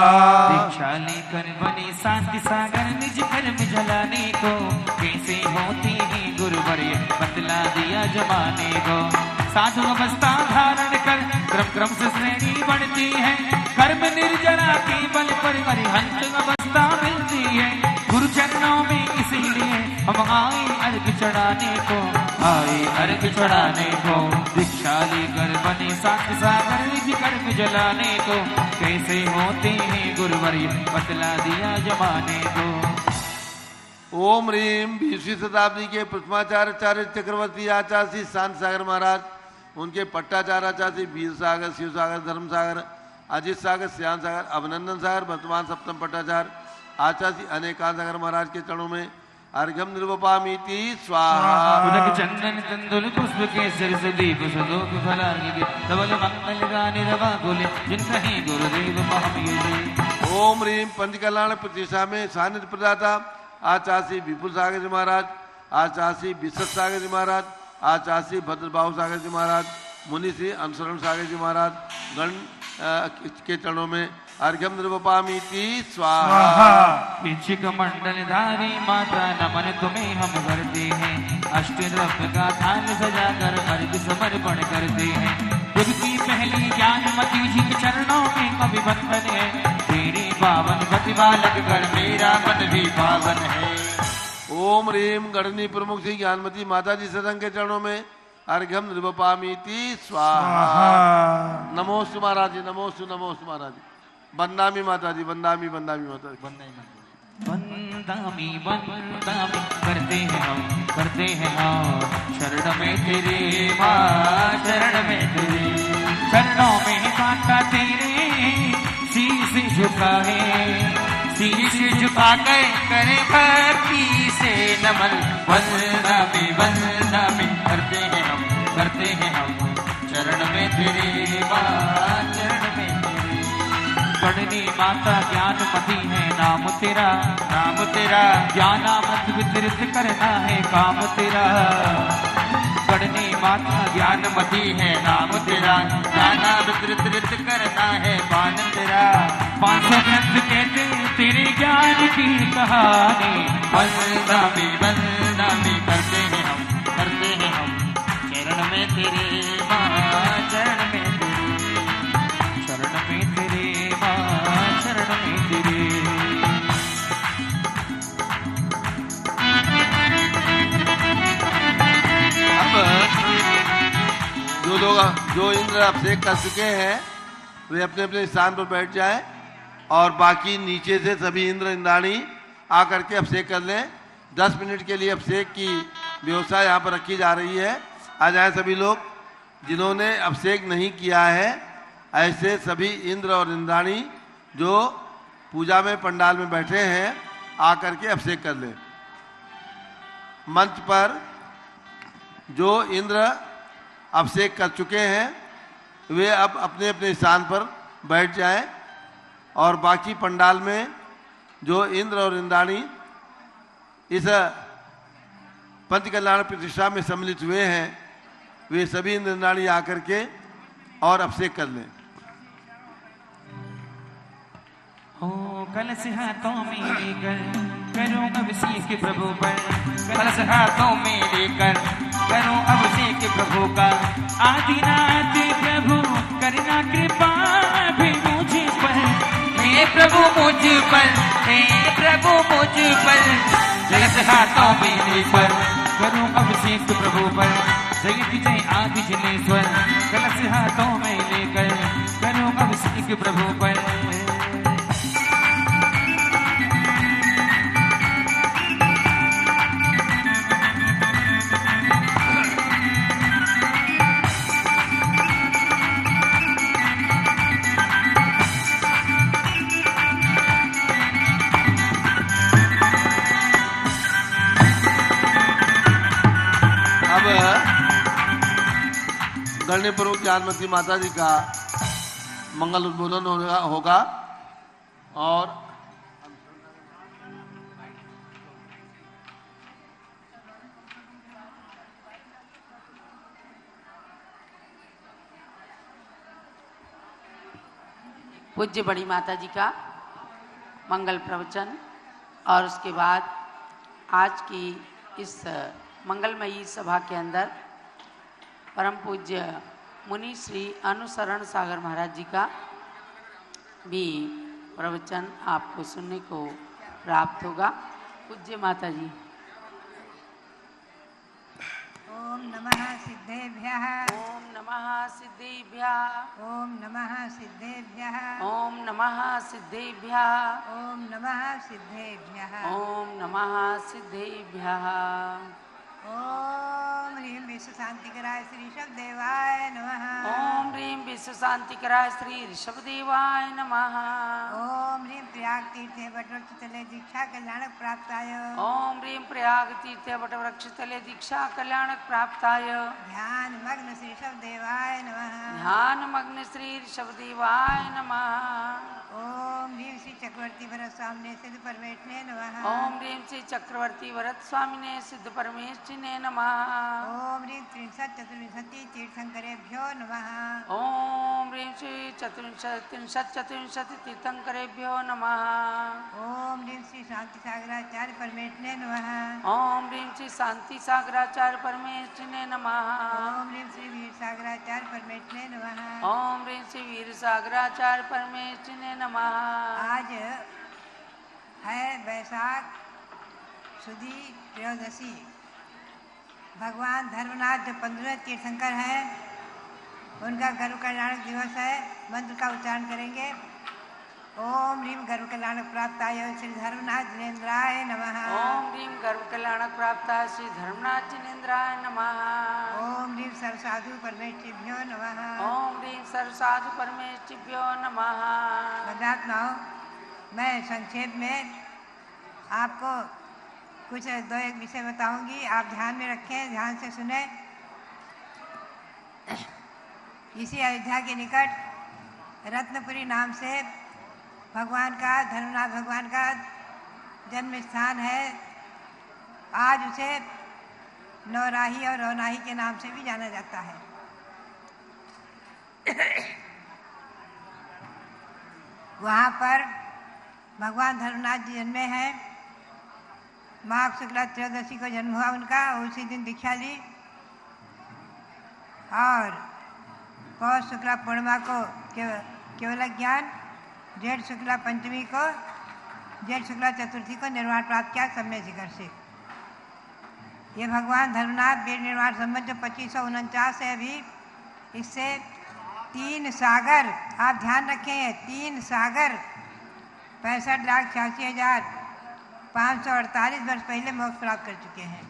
दीक्षा लेकर बने शांति सागर निज कर्म जलाने को कैसे होती है गुरुवर्य बतला दिया जमाने को। साधु अवस्था धारण कर क्रम क्रम से श्रेणी बढ़ती है कर्म निर्जरा के बल पर अरिहंत अवस्था मिलती है। गुरु चरणों में इसीलिए हम आए अर्घ चढ़ाने को आए अर्घ चढ़ाने को। दीक्षा लेकर बने शांति सागर निज कर्म जलाने को कैसे होते हैं गुरुवर्य बतला दिया जमाने को। ओम ह्रीं 20वीं शताब्दी के प्रथमाचार्य चक्रवर्ती आचार्य श्री शांत सागर महाराज, उनके पट्टाचार्य आचार्य वीर सागर, शिव सागर, धर्म सागर, अजित सागर, श्याम सागर, अभिनंदन सागर, वर्तमान सप्तम पट्टाचार्य आचार्य अनेकांत सागर महाराज के चरणों में अर्घ्यम निर्वपामीति स्वाहा। उदक चंदन तंदुल पुष्प केसर सुदीप सुदोप फलांगी धवल मंगल गाने रवा गुले जिन कहीं गुरुदेव महावीर। ओम ह्रीं पंचकल्याण प्रतिष्ठा में सानिध्य प्रदाता आचार्य श्री विपुल सागर जी महाराज, आचार्य श्री विशद सागर जी महाराज, आचार्य श्री भद्रबाहु सागर जी महाराज, मुनि श्री अनुसरण सागर जी महाराज गण के चरणों में अर्घ्यम निर्वपामीति स्वाहा। इच्छिक मंडल धारी माता नमन तुम्हें हम करते हैं अष्टद्रव्य का थाल सजाकर अर्घ समर्पण करते हैं। युग की पहली ज्ञानमती जी के चरणों में अभिवंदन है तेरी पावन प्रतिभा लगकर मेरा मन भी पावन है। ओम ह्रीं गणनी प्रमुख श्री ज्ञानमती माता जी सदन के चरणों में अर्घ्यम निर्वपामीति स्वाहा। नमोस्तु महाराज जी, नमोस्तु महाराज जी। वंदामी माता जी, वंदामी माता जी। वंदामी वंदामी करते हैं हम शरण में तेरे माँ शरण में तेरे चरणों में कांटा तेरे शीश झुका कर करे भक्ति से नमन। वंदामी करते हैं हम चरण में तेरे माँ चरण में गणनी माता ज्ञानमती है नाम तेरा ज्ञानामृत वितरित करना है काम तेरा। गणनी माता ज्ञानमती है नाम तेरा ज्ञानामृत वितरित करना है पान तेरा। 500 ग्रंथ कहते तेरे ज्ञान की कहानी वंदामी करते हैं हम चरण में तेरे माँ चरण में तेरे शरण में तेरे। अब जो इंद्र अभिषेक कर चुके हैं वे अपने अपने स्थान पर बैठ जाएं और बाकी नीचे से सभी इंद्र इंद्राणी आकर के अभिषेक कर लें। 10 मिनट के लिए अभिषेक की व्यवस्था यहाँ पर रखी जा रही है। आ जाए सभी लोग। जिन्होंने अभिषेक नहीं किया है ऐसे सभी इंद्र और इंद्राणी जो पूजा में पंडाल में बैठे हैं आकर के अभिषेक कर लें। मंच पर जो इंद्र अभिषेक कर चुके हैं वे अब अपने अपने स्थान पर बैठ जाएं और बाकी पंडाल में जो इंद्र और इंद्राणी इस पंचकल्याण प्रतिष्ठा में सम्मिलित हुए हैं वे सभी इंद्र इंद्राणी आकर के और अभिषेक कर लें। हो कलश हाथों में लेकर करो अभिषेक प्रभु पर कलश हाथों में लेकर करो अभिषेक प्रभु का। आदिनाथ प्रभु करना कृपा भी मुझ पर हे प्रभु मुझ पर कलश हाथों में लेकर करो अभिषेक प्रभु पर जगत जय आदि जनेश्वर कलश हाथों में लेकर करो अभिषेक प्रभु पर। करने पूर्वक ज्ञानमती माता जी का मंगल उद्बोधन होगा और पूज्य बड़ी माता जी का मंगल प्रवचन और उसके बाद आज की इस मंगलमयी सभा के अंदर परम पूज्य मुनि श्री अनुसरण सागर महाराज जी का भी प्रवचन आपको सुनने को प्राप्त होगा। पूज्य माता जी। ओम नमः सिद्धेभ्यः ओम नमः सिद्धेभ्यः ओम नमः सिद्धेभ्यः ओम नमः सिद्धेभ्यः ओम नमः सिद्धेभ्यः ओम नमः सिद्धेभ्यः ओम ह्रीं विश्व शांतिकराय श्री ऋषभदेवाय नमः ओम ह्रीं विश्व शांतिकराय श्री ऋषभदेवाय नमः ओम ह्रीं प्रयाग तीर्थे वटवृक्ष तले दीक्षा कल्याणक प्राप्ताय ओम ह्रीं प्रयाग तीर्थे वटवृक्ष तले दीक्षा कल्याणक प्राप्ताय ध्यान मग्न श्री ऋषभदेवाय नमः ध्यान मग्न श्री ऋषभदेवाय नमः ओम ह्रीं श्री चक्रवर्ती भरत स्वामिने सिद्ध परमेष्ठिने नमः ओम ह्रीं श्री चक्रवर्ती वरद स्वामिने सिद्ध परमेष्ठिने नमः ओम ह्रीं त्रिंशत् चतुर्विंशति तीर्थंकरेभ्यो नमः ओम ह्रीं श्री त्रिंशत् चतुर्विंशति तीर्थंकरेभ्यो नमः ओम ह्रीं श्री शांति सागराचार्य परमेष्ठिने नमः ओम ह्रीं श्री शांति सागराचार्य परमेष्ठिने नमः ओम ह्रीं श्री वीर सागराचार्य परमेष्ठिने नमः ओम ह्रीं श्री वीर सागराचार्य परमेष्ठिने नमः। आज है वैशाख सुदी त्रयोदशी। भगवान धर्मनाथ जो 15 तीर्थंकर हैं उनका गर्भ कल्याणक दिवस है। मंत्र का उच्चारण करेंगे। ओम ह्रीं गर्भ कल्याणक प्राप्ताय श्री धर्मनाथ जिनेन्द्राय नमः। ओम ह्रीं गर्भ कल्याणक प्राप्ताय श्री धर्मनाथ जिनेन्द्राय नमः। ओम ह्रीं सर्वसाधु परमेष्ठिभ्यो नमः। ओम ह्रीं सर्वसाधु परमेष्ठिभ्यो नमः। भद्रात्माओं, मैं संक्षेप में आपको कुछ दो एक विषय बताऊंगी। आप ध्यान में रखें, ध्यान से सुने। इसी अयोध्या के निकट रत्नपुरी नाम से भगवान का, धर्मनाथ भगवान का जन्म स्थान है। आज उसे नौराही और रौनाही के नाम से भी जाना जाता है। वहाँ पर भगवान धर्मनाथ जी जन्मे हैं। माघ शुक्ला त्रयोदशी को जन्म हुआ उनका, उसी दिन दीक्षा ली और पौष शुक्ला पूर्णिमा को केवल ज्ञान, जेठ शुक्ला पंचमी को, जेठ शुक्ला चतुर्थी को निर्वाण प्राप्त किया सम्य शिखर से। ये भगवान धर्मनाथ वीर निर्वाण संबंध जो 2549 है अभी, इससे 3 सागर, आप ध्यान रखें, 3 सागर 65,86,548 वर्ष पहले मोक्ष प्राप्त कर चुके हैं।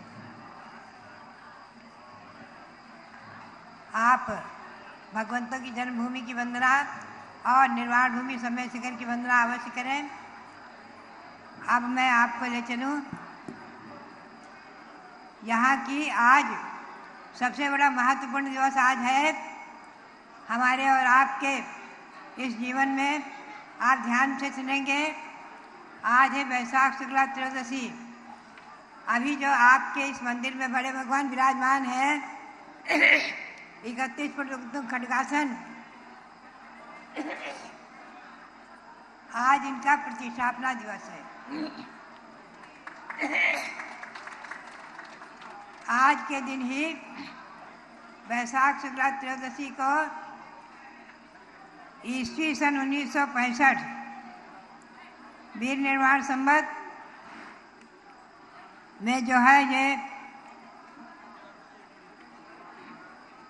आप भगवंतों की जन्मभूमि की वंदना और निर्वाण भूमि समय शिखर की वंदना अवश्य करें। अब मैं आपको ले चलूं यहाँ की आज सबसे बड़ा महत्वपूर्ण दिवस आज है हमारे और आपके इस जीवन में। आप ध्यान से सुनेंगे। आज है वैशाख शुक्ला त्रयोदशी। अभी जो आपके इस मंदिर में बड़े भगवान विराजमान हैं 31 फुट खड्गासन, आज इनका प्रतिष्ठापना दिवस है। आज के दिन ही वैशाख शुक्ला त्रयोदशी को ईस्वी सन 1965 वीर निर्वाण संवत में जो है ये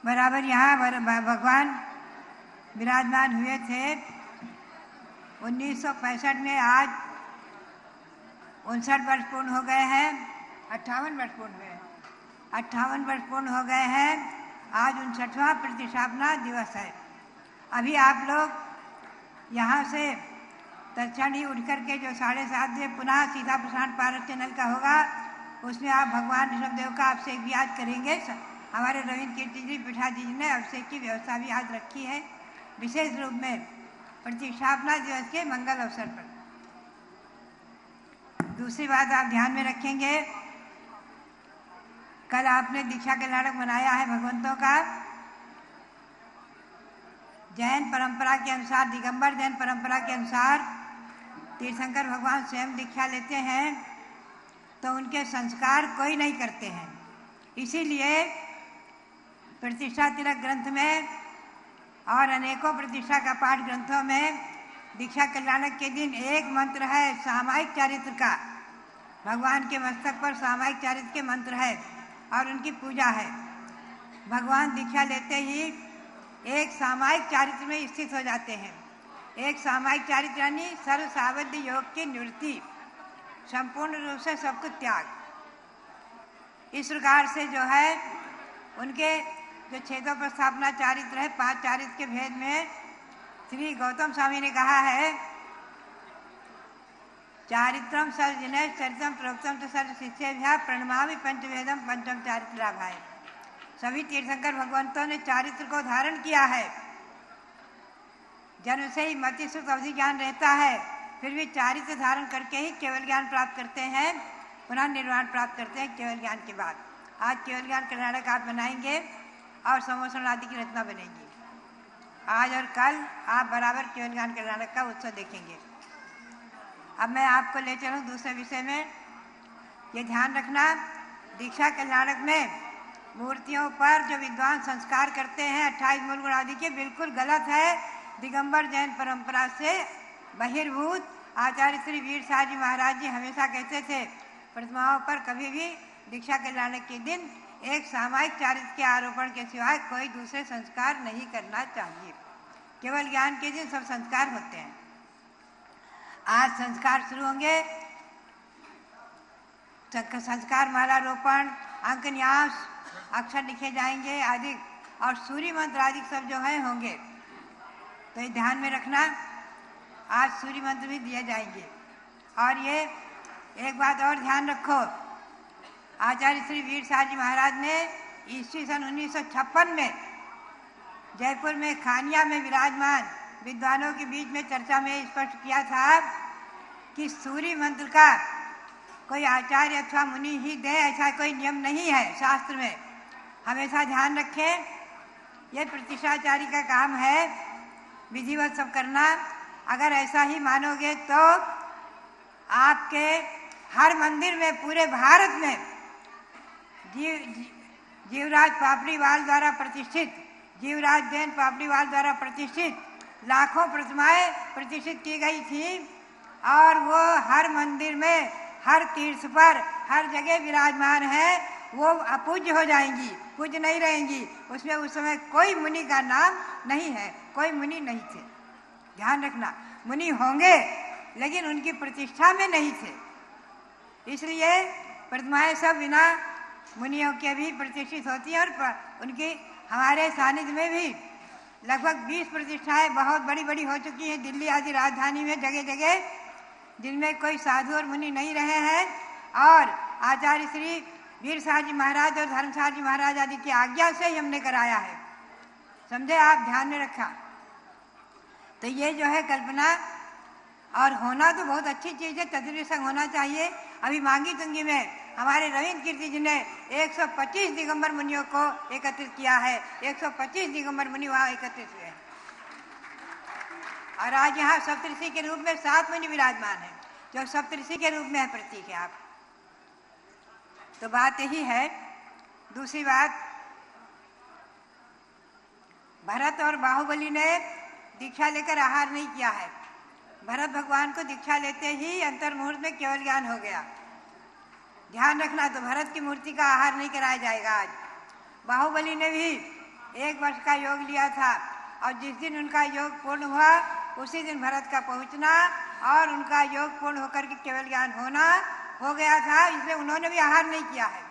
बराबर यहाँ भगवान विराजमान हुए थे। 1965 में आज 59 वर्ष पूर्ण हो गए हैं। 58 वर्ष पूर्ण हुए, 58 वर्ष पूर्ण हो गए हैं। आज 59वां प्रतिष्ठापना दिवस है। अभी आप लोग यहाँ से तत्क्षण ही उठ करके जो 7:30 बजे पुनः सीधा प्रसारण पारस चैनल का होगा, उसमें आप भगवान ऋषभदेव का आपसे एक याद करेंगे हमारे रविंद्र कीर्ति जी पिठाजी जी ने अभिषेक की व्यवस्था भी आज रखी है, विशेष रूप में प्रतिष्ठापना दिवस के मंगल अवसर पर। दूसरी बात आप ध्यान में रखेंगे, कल आपने दीक्षा कल्याणक मनाया है भगवंतों का। जैन परंपरा के अनुसार, दिगंबर जैन परंपरा के अनुसार तीर्थंकर भगवान स्वयं दीक्षा लेते हैं तो उनके संस्कार कोई नहीं करते हैं। इसीलिए प्रतिष्ठा तिलक ग्रंथ में और अनेकों प्रतिष्ठा का पाठ ग्रंथों में दीक्षा कल्याणक के दिन एक मंत्र है सामायिक चारित्र का। भगवान के मस्तक पर सामायिक चारित्र के मंत्र है और उनकी पूजा है। भगवान दीक्षा लेते ही एक सामायिक चारित्र में स्थित हो जाते हैं। एक सामायिक चारित्र यानी सर्व सावध्य योग की निवृत्ति, संपूर्ण रूप से सब कुछ त्याग। इस प्रकार से जो है उनके जो छेदों पर स्थापना चारित्र है, 5 चारित्र के भेद में श्री गौतम स्वामी ने कहा है चारित्रम सर्वजनय चरित्रम प्रोक्तम तो सर्व शिष्येभ्यः प्रणमामि पंचवेदम पंचम चारित्राभाय। सभी तीर्थंकर भगवंतों ने चारित्र को धारण किया है। जन्म से ही मति सुख अवधि ज्ञान रहता है, फिर भी चारित्र धारण करके ही केवल ज्ञान प्राप्त करते हैं, पुनः निर्वाण प्राप्त करते हैं केवल ज्ञान के बाद। आज केवल ज्ञान कल्याणक आप बनाएंगे और समोसन आदि की रचना बनेगी। आज और कल आप बराबर केवल ज्ञान कल्याणक का उत्सव देखेंगे। अब मैं आपको ले चलूँ दूसरे विषय में। ये ध्यान रखना, दीक्षा कल्याणक में मूर्तियों पर जो विद्वान संस्कार करते हैं 28 मूल गुण आदि के, बिल्कुल गलत है। दिगंबर जैन परंपरा से बहिर्भूत आचार्य श्री वीर शाह जी महाराज जी हमेशा कहते थे प्रतिमाओं पर कभी भी दीक्षा कल्याणक के दिन एक सामायिक चारित्र के आरोपण के सिवाय कोई दूसरे संस्कार नहीं करना चाहिए। केवल ज्ञान के दिन सब संस्कार होते हैं। आज संस्कार शुरू होंगे, संस्कार माला रोपण, अंक न्यास, अक्षर लिखे जाएंगे आदि, और सूर्य मंत्र आदि सब जो है होंगे। तो ये ध्यान में रखना, आज सूर्य मंत्र भी दिए जाएंगे। और ये एक बात और ध्यान रखो, आचार्य श्री वीर शाह जी महाराज ने ईस्वी सन 1956 में जयपुर में खानिया में विराजमान विद्वानों के बीच में चर्चा में स्पष्ट किया था कि सूर्य मंत्र का कोई आचार्य अथवा मुनि ही दे, ऐसा कोई नियम नहीं है शास्त्र में। हमेशा ध्यान रखें, यह प्रतिष्ठाचारी का काम है विधिवत सब करना। अगर ऐसा ही मानोगे तो आपके हर मंदिर में पूरे भारत में जीवराज पापड़ीवाल द्वारा प्रतिष्ठित, जीवराज जैन पापड़ीवाल द्वारा प्रतिष्ठित लाखों प्रतिमाएं प्रतिष्ठित की गई थी और वो हर मंदिर में, हर तीर्थ पर, हर जगह विराजमान है। वो अपूज्य हो जाएंगी, पूज्य नहीं रहेंगी। उसमें उस समय कोई मुनि का नाम नहीं है, कोई मुनि नहीं थे। ध्यान रखना, मुनि होंगे लेकिन उनकी प्रतिष्ठा में नहीं थे। इसलिए प्रतिमाएं सब बिना मुनियों के भी प्रतिष्ठित होती हैं और उनकी हमारे सानिध्य में भी लगभग 20 प्रतिष्ठाएं बहुत बड़ी बड़ी हो चुकी हैं दिल्ली आदि राजधानी में जगह जगह, जिनमें कोई साधु और मुनि नहीं रहे हैं। और आचार्य श्री वीर शाह जी महाराज और धर्मशाह जी महाराज आदि की आज्ञा से ही हमने कराया है। समझे आप, ध्यान में रखा। तो ये जो है कल्पना और होना तो बहुत अच्छी चीज़ है, चतुर्थ संग होना चाहिए। अभी मांगी तुंगी में हमारे रविंद्र कीर्ति जी ने 125 दिगंबर मुनियों को एकत्रित किया है। 125 दिगंबर मुनि वहाँ एकत्रित हुए हैं और आज यहाँ सप्तऋषि के रूप में 7 मुनि विराजमान है, जो सप्तऋषि के रूप में है, प्रतीक है आप। तो बात यही है। दूसरी बात, भरत और बाहुबली ने दीक्षा लेकर आहार नहीं किया है। भरत भगवान को दीक्षा लेते ही अंतर्मुहूर्त में केवल ज्ञान हो गया। ध्यान रखना, तो भरत की मूर्ति का आहार नहीं कराया जाएगा आज। बाहुबली ने भी 1 वर्ष का योग लिया था और जिस दिन उनका योग पूर्ण हुआ उसी दिन भरत का पहुंचना और उनका योग पूर्ण होकर के केवल ज्ञान होना हो गया था। इसलिए उन्होंने भी आहार नहीं किया है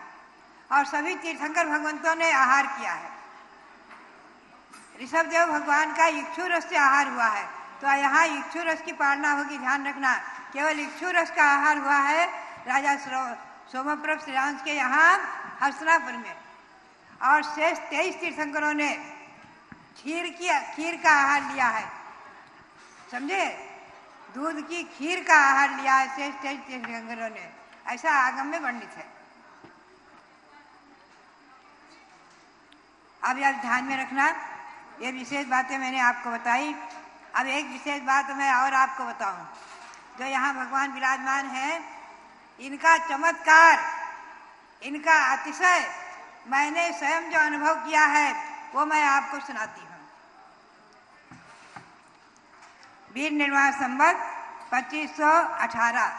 और सभी तीर्थंकर भगवंतों ने आहार किया है। ऋषभदेव भगवान का इक्षु रस से आहार हुआ है, तो यहाँ इक्षु रस की पालना होगी। ध्यान रखना, केवल इक्षु रस का आहार हुआ है राजा सोमप्रभ श्रीरांश के यहाँ हस्तिनापुर में। और शेष 23 तीर्थंकरों ने खीर का आहार लिया है। समझे? दूध की खीर का आहार लिया है शेष 23 तीर्थंकरों ने, ऐसा आगम में वर्णित है। अब यह ध्यान में रखना, ये विशेष बातें मैंने आपको बताई। अब एक विशेष बात मैं और आपको बताऊं, जो यहाँ भगवान विराजमान हैं, इनका चमत्कार, इनका अतिशय मैंने स्वयं जो अनुभव किया है वो मैं आपको सुनाती हूँ। वीर निर्वाह संवत 2518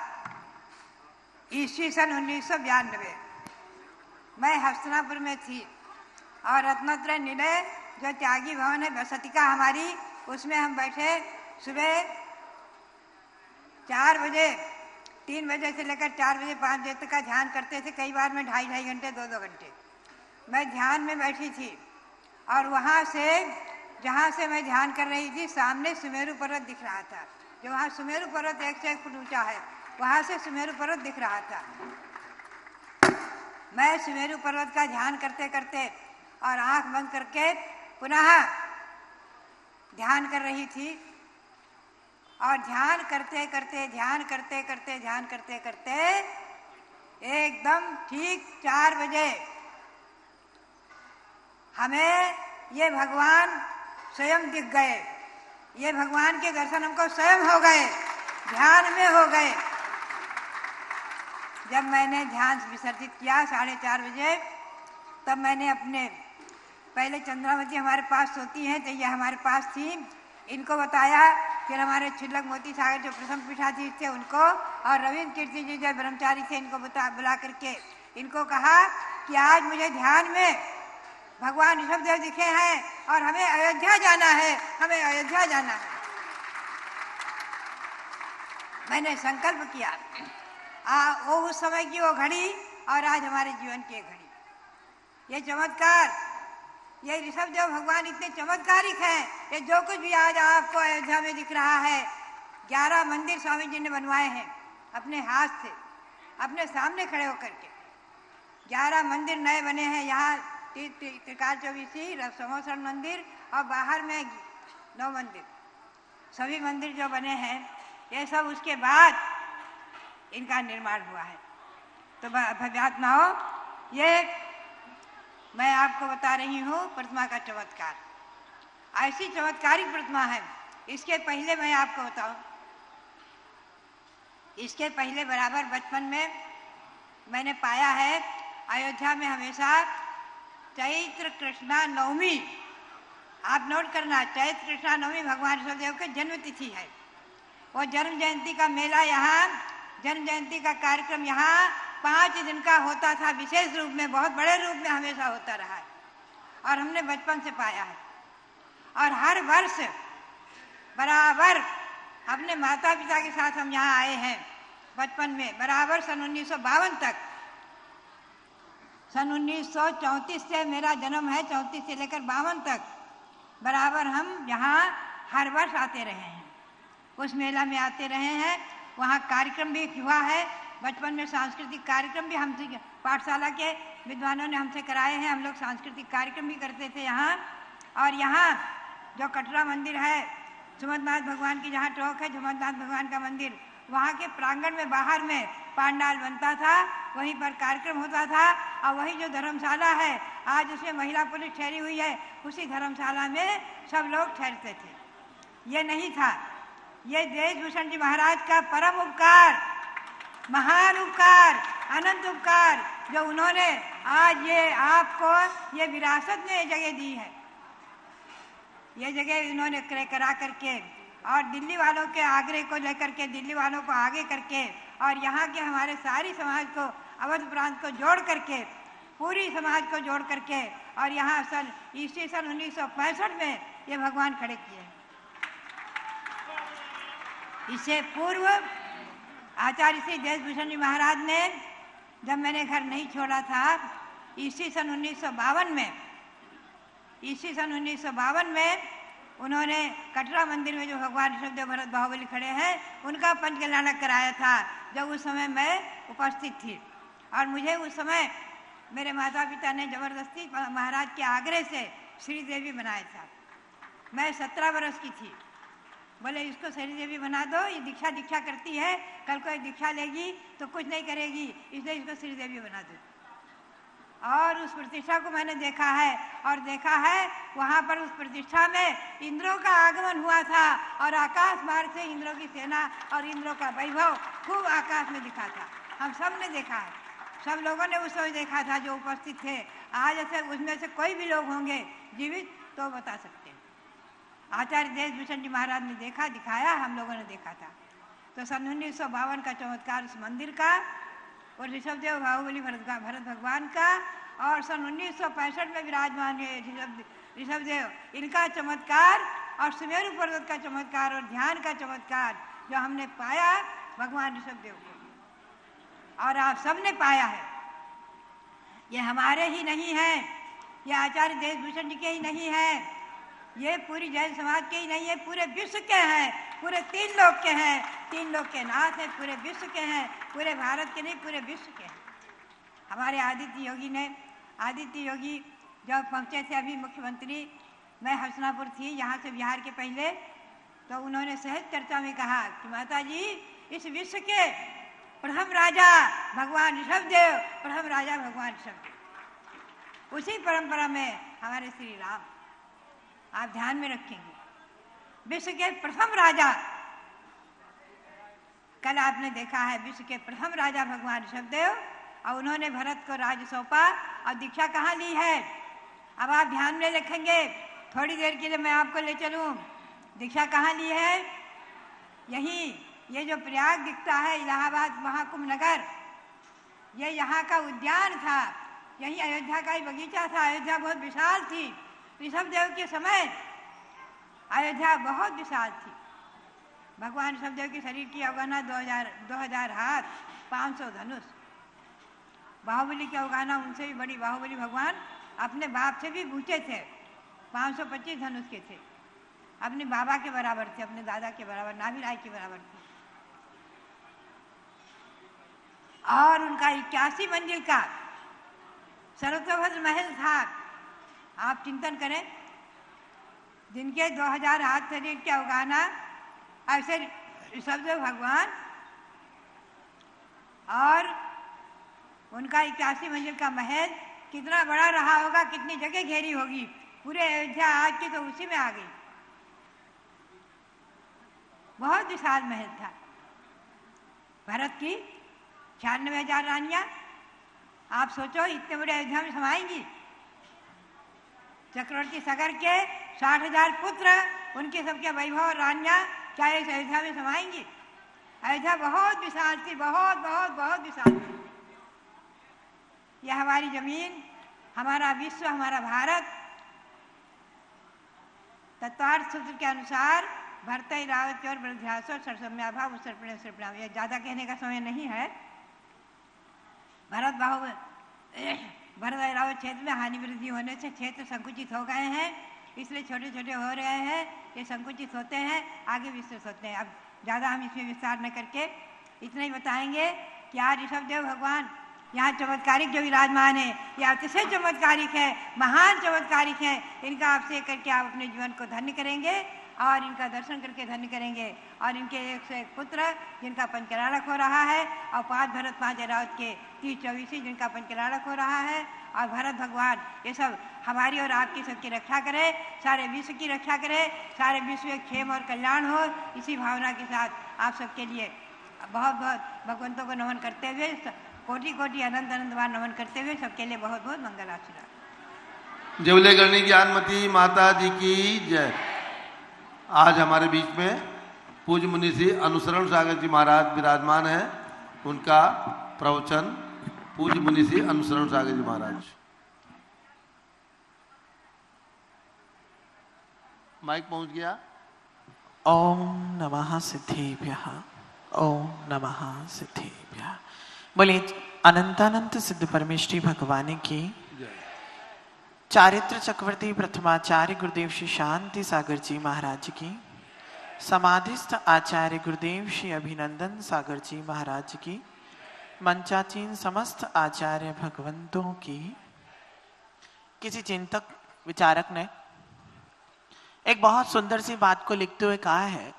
ईस्वी सन 1992 मैं हस्तिनापुर में थी और रत्नत्रय निलय जो त्यागी भवन है बसतिका हमारी, उसमें हम बैठे सुबह 4 बजे 3 बजे से लेकर 4 बजे 5 बजे तक का ध्यान करते थे। कई बार मैं 2.5 घंटे 2 घंटे मैं ध्यान में बैठी थी और वहाँ से जहाँ से मैं ध्यान कर रही थी सामने सुमेरु पर्वत दिख रहा था। जो वहाँ सुमेरु पर्वत 1 से 1 फुट ऊंचा है, वहाँ से सुमेरु पर्वत दिख रहा था। मैं सुमेरु पर्वत का ध्यान करते करते और आंख बंद करके पुनः ध्यान कर रही थी और ध्यान करते करते एकदम ठीक 4 बजे हमें ये भगवान स्वयं दिख गए। ये भगवान के दर्शन हमको स्वयं हो गए, ध्यान में हो गए। जब मैंने ध्यान विसर्जित किया 4:30 बजे, तब मैंने अपने पहले चंद्रावती हमारे पास सोती हैं तो ये हमारे पास थी, इनको बताया। फिर हमारे छिल्लक मोती सागर जो प्रथम पीठाधीश थे उनको और रविंद्र कीर्ति जी जो ब्रह्मचारी थे इनको बुला करके इनको कहा कि आज मुझे ध्यान में भगवान ऋषभदेव दिखे हैं और हमें अयोध्या जाना है, हमें अयोध्या जाना है। मैंने संकल्प किया। वो उस समय की वो घड़ी और आज हमारे जीवन की घड़ी। ये चमत्कार, ये ऋषभदेव भगवान इतने चमत्कारिक हैं। ये जो कुछ भी आज आपको अयोध्या में दिख रहा है, 11 मंदिर स्वामी जी ने बनवाए हैं अपने हाथ से, अपने सामने खड़े होकर के। 11 मंदिर नए बने हैं यहाँ, त्रिकाल चौबीसी, समोसरण मंदिर और बाहर में 9 मंदिर, सभी मंदिर जो बने हैं ये सब उसके बाद इनका निर्माण हुआ है। तो भव्यात्मा हो, ये मैं आपको बता रही हूँ प्रतिमा का चमत्कार। ऐसी चमत्कारिक प्रतिमा है। इसके पहले मैं आपको बताऊं, इसके पहले बराबर बचपन में मैंने पाया है अयोध्या में हमेशा चैत्र कृष्णा नवमी, आप नोट करना, चैत्र कृष्णा नवमी भगवान ऋषभदेव के जन्म तिथि है। वो जन्म जयंती का मेला यहाँ, जन्म जयंती का कार्यक्रम यहाँ 5 दिन का होता था, विशेष रूप में, बहुत बड़े रूप में हमेशा होता रहा है और हमने बचपन से पाया है। और हर वर्ष बराबर अपने माता पिता के साथ हम यहाँ आए हैं बचपन में, बराबर सन 1952 तक। सन 1934 से मेरा जन्म है, 34 से लेकर 52 तक बराबर हम यहाँ हर वर्ष आते रहे हैं, उस मेला में आते रहे हैं। वहाँ कार्यक्रम भी हुआ है बचपन में, सांस्कृतिक कार्यक्रम भी हमसे पाठशाला के विद्वानों ने हमसे कराए हैं। हम लोग सांस्कृतिक कार्यक्रम भी करते थे यहाँ। और यहाँ जो कटरा मंदिर है, झुमतनाथ भगवान की जहाँ टोक है, झुमतनाथ भगवान का मंदिर, वहाँ के प्रांगण में बाहर में पांडाल बनता था, वहीं पर कार्यक्रम होता था। और वही जो धर्मशाला है आज उसमें महिला पुलिस ठहरी हुई है, उसी धर्मशाला में सब लोग ठहरते थे। ये नहीं था, ये देशभूषण जी महाराज का परम उपकार, महान उपकार, अनंत उपकार, जो उन्होंने आज ये आपको ये विरासत में ये जगह दी है। ये जगह उन्होंने क्रय करा करके और दिल्ली वालों के आग्रह को लेकर के, दिल्ली वालों को आगे करके और यहाँ के हमारे सारी समाज को, अवध प्रांत को जोड़ करके, पूरी समाज को जोड़ करके और यहाँ सन ईस्वी सन 1965 में ये भगवान खड़े किए। इससे पूर्व आचार्य श्री देशभूषण जी महाराज ने, जब मैंने घर नहीं छोड़ा था, ईस्वी सन 1952 में, ईस्वी सन 1952 में उन्होंने कटरा मंदिर में जो भगवान ऋषभदेव भरत बाहुबली खड़े हैं उनका पंचकल्याणक कराया था, जब उस समय मैं उपस्थित थी। और मुझे उस समय मेरे माता पिता ने जबरदस्ती महाराज के आग्रह से श्रीदेवी बनाया था। मैं 17 वर्ष की थी। बोले इसको श्रीदेवी बना दो, ये दीक्षा करती है, कल को दीक्षा लेगी तो कुछ नहीं करेगी, इसलिए इसको श्रीदेवी बना दो। और उस प्रतिष्ठा को मैंने देखा है और देखा है वहाँ पर उस प्रतिष्ठा में इंद्रों का आगमन हुआ था और आकाश मार्ग से इंद्रों की सेना और इंद्रों का वैभव खूब आकाश में दिखा था। हम सब ने देखा है, सब लोगों ने उस समय देखा था जो उपस्थित थे। आज ऐसे उसमें से कोई भी लोग होंगे जीवित तो बता सकते हैं। आचार्य देशभूषण जी महाराज ने देखा, दिखाया, हम लोगों ने देखा था। तो सन 1952 का चमत्कार उस मंदिर का और ऋषभदेव बाहुबली भरत भगवान का, और सन 1965 में विराजमान है ऋषभदेव, इनका चमत्कार और सुमेरु पर्वत का चमत्कार और ध्यान का चमत्कार जो हमने पाया भगवान ऋषभदेव को, और आप सब ने पाया है। ये हमारे ही नहीं है, ये आचार्य देशभूषण जी के ही नहीं है, ये पूरी जैन समाज के ही नहीं है, पूरे विश्व के हैं, पूरे 3 लोक के हैं, 3 लोक के नाथ हैं, पूरे विश्व के हैं, पूरे भारत के नहीं पूरे विश्व के हैं। हमारे आदित्य योगी जब पहुँचे थे अभी मुख्यमंत्री, मैं हसनापुर थी यहाँ से बिहार के पहले, तो उन्होंने सहज चर्चा में कहा कि माता जी इस विश्व के प्रथम राजा भगवान ऋषभदेव, प्रथम राजा भगवान ऋषभदेव, उसी परंपरा में हमारे श्री राम, आप ध्यान में रखेंगे, विश्व के प्रथम राजा। कल आपने देखा है विश्व के प्रथम राजा भगवान ऋषभदेव, और उन्होंने भरत को राज्य सौंपा और दीक्षा कहाँ ली है। अब आप ध्यान में रखेंगे, थोड़ी देर के लिए मैं आपको ले चलूं, दीक्षा कहाँ ली है। यही ये जो प्रयाग दिखता है इलाहाबाद महाकुंभ नगर, ये यहाँ का उद्यान था, यही अयोध्या का ही बगीचा था। अयोध्या बहुत विशाल थी, ऋषभदेव के समय अयोध्या बहुत विशाल थी। भगवान ऋषभदेव के शरीर की अवगाहना 2000 हाथ 500 धनुष। बाहुबली की अवगाहना उनसे भी बड़ी, बाहुबली भगवान अपने बाप से भी ऊंचे थे, 525 धनुष के थे, अपने बाबा के बराबर थे, अपने दादा के बराबर, नाभि राय के बराबर थे। और उनका 81 मंजिल का सर्वतोभद्र महल था। आप चिंतन करें, जिनके 2000 हाथ शरीर की अवगाहना, ऐसे ऋषभदेव भगवान और उनका 81 मंजिल का महल कितना बड़ा रहा होगा, कितनी जगह घेरी होगी। पूरे अयोध्या आज की तो उसी में आ गई। बहुत विशाल महल था। भरत की 96,000 रानियां, आप सोचो इतने बड़े अयोध्या में समाएंगी। चक्रवर्ती सगर के 60,000 पुत्र, उनके सबके वैभव और रानियां क्या इस अयोध्या में समाएंगी। अयोध्या बहुत विशाल थी, बहुत बहुत बहुत विशाल थी। यह हमारी जमीन, हमारा विश्व, हमारा भारत तत्वार्थ सूत्र के अनुसार भरत रावत और बृद्ध्यासो सरसम्याभाव सर्पणाम, यह ज्यादा कहने का समय नहीं है। भरत रावत क्षेत्र में हानि वृद्धि होने से क्षेत्र संकुचित हो गए हैं, इसलिए छोटे छोटे हो रहे हैं। ये संकुचित होते हैं, आगे विस्तृत होते हैं। अब ज़्यादा हम इसमें विस्तार न करके इतना ही बताएंगे कि आज ऋषभदेव भगवान यहाँ चमत्कारिक जो विराजमान है, ये अतिशय चमत्कारिक है, महान चमत्कारिक है। इनका आपसे करके आप अपने जीवन को धन्य करेंगे और इनका दर्शन करके धन्य करेंगे। और इनके 1 से 1 पुत्र जिनका पंचराड़क हो रहा है, और 5 भरत 5 ऐरावत के 30-24 जिनका पंचराड़क हो रहा है। और भरत भगवान ये सब हमारी और आपकी सबकी रक्षा करे, सारे विश्व की रक्षा करे, सारे विश्व में क्षेम और कल्याण हो। इसी भावना के साथ आप सबके लिए बहुत बहुत भगवंतों को नमन करते हुए, कोटि कोटि अनंत अनंत बार नमन करते हुए सबके लिए बहुत बहुत मंगल आशीर्वाद। जवले गणी ज्ञानमती माता जी की जय। आज हमारे बीच में पूज्य मुनि श्री अनुसरण सागर जी महाराज विराजमान है। उनका प्रवचन पूज्य मुनि श्री अनुसरण सागर जी महाराज। माइक पहुंच गया। ओम नमः सिद्धिभ्यः, ओम नमः सिद्धिभ्यः। बोलिए अनंतानंत सिद्ध परमेष्ठी भगवान की। चारित्र चक्रवर्ती प्रथमाचार्य गुरुदेव श्री शांति सागर जी महाराज की, समाधिस्थ आचार्य गुरुदेव श्री अभिनंदन सागर जी महाराज की, मंचाचीन समस्त आचार्य भगवंतों की। किसी चिंतक विचारक ने एक बहुत सुंदर सी बात को लिखते हुए कहा है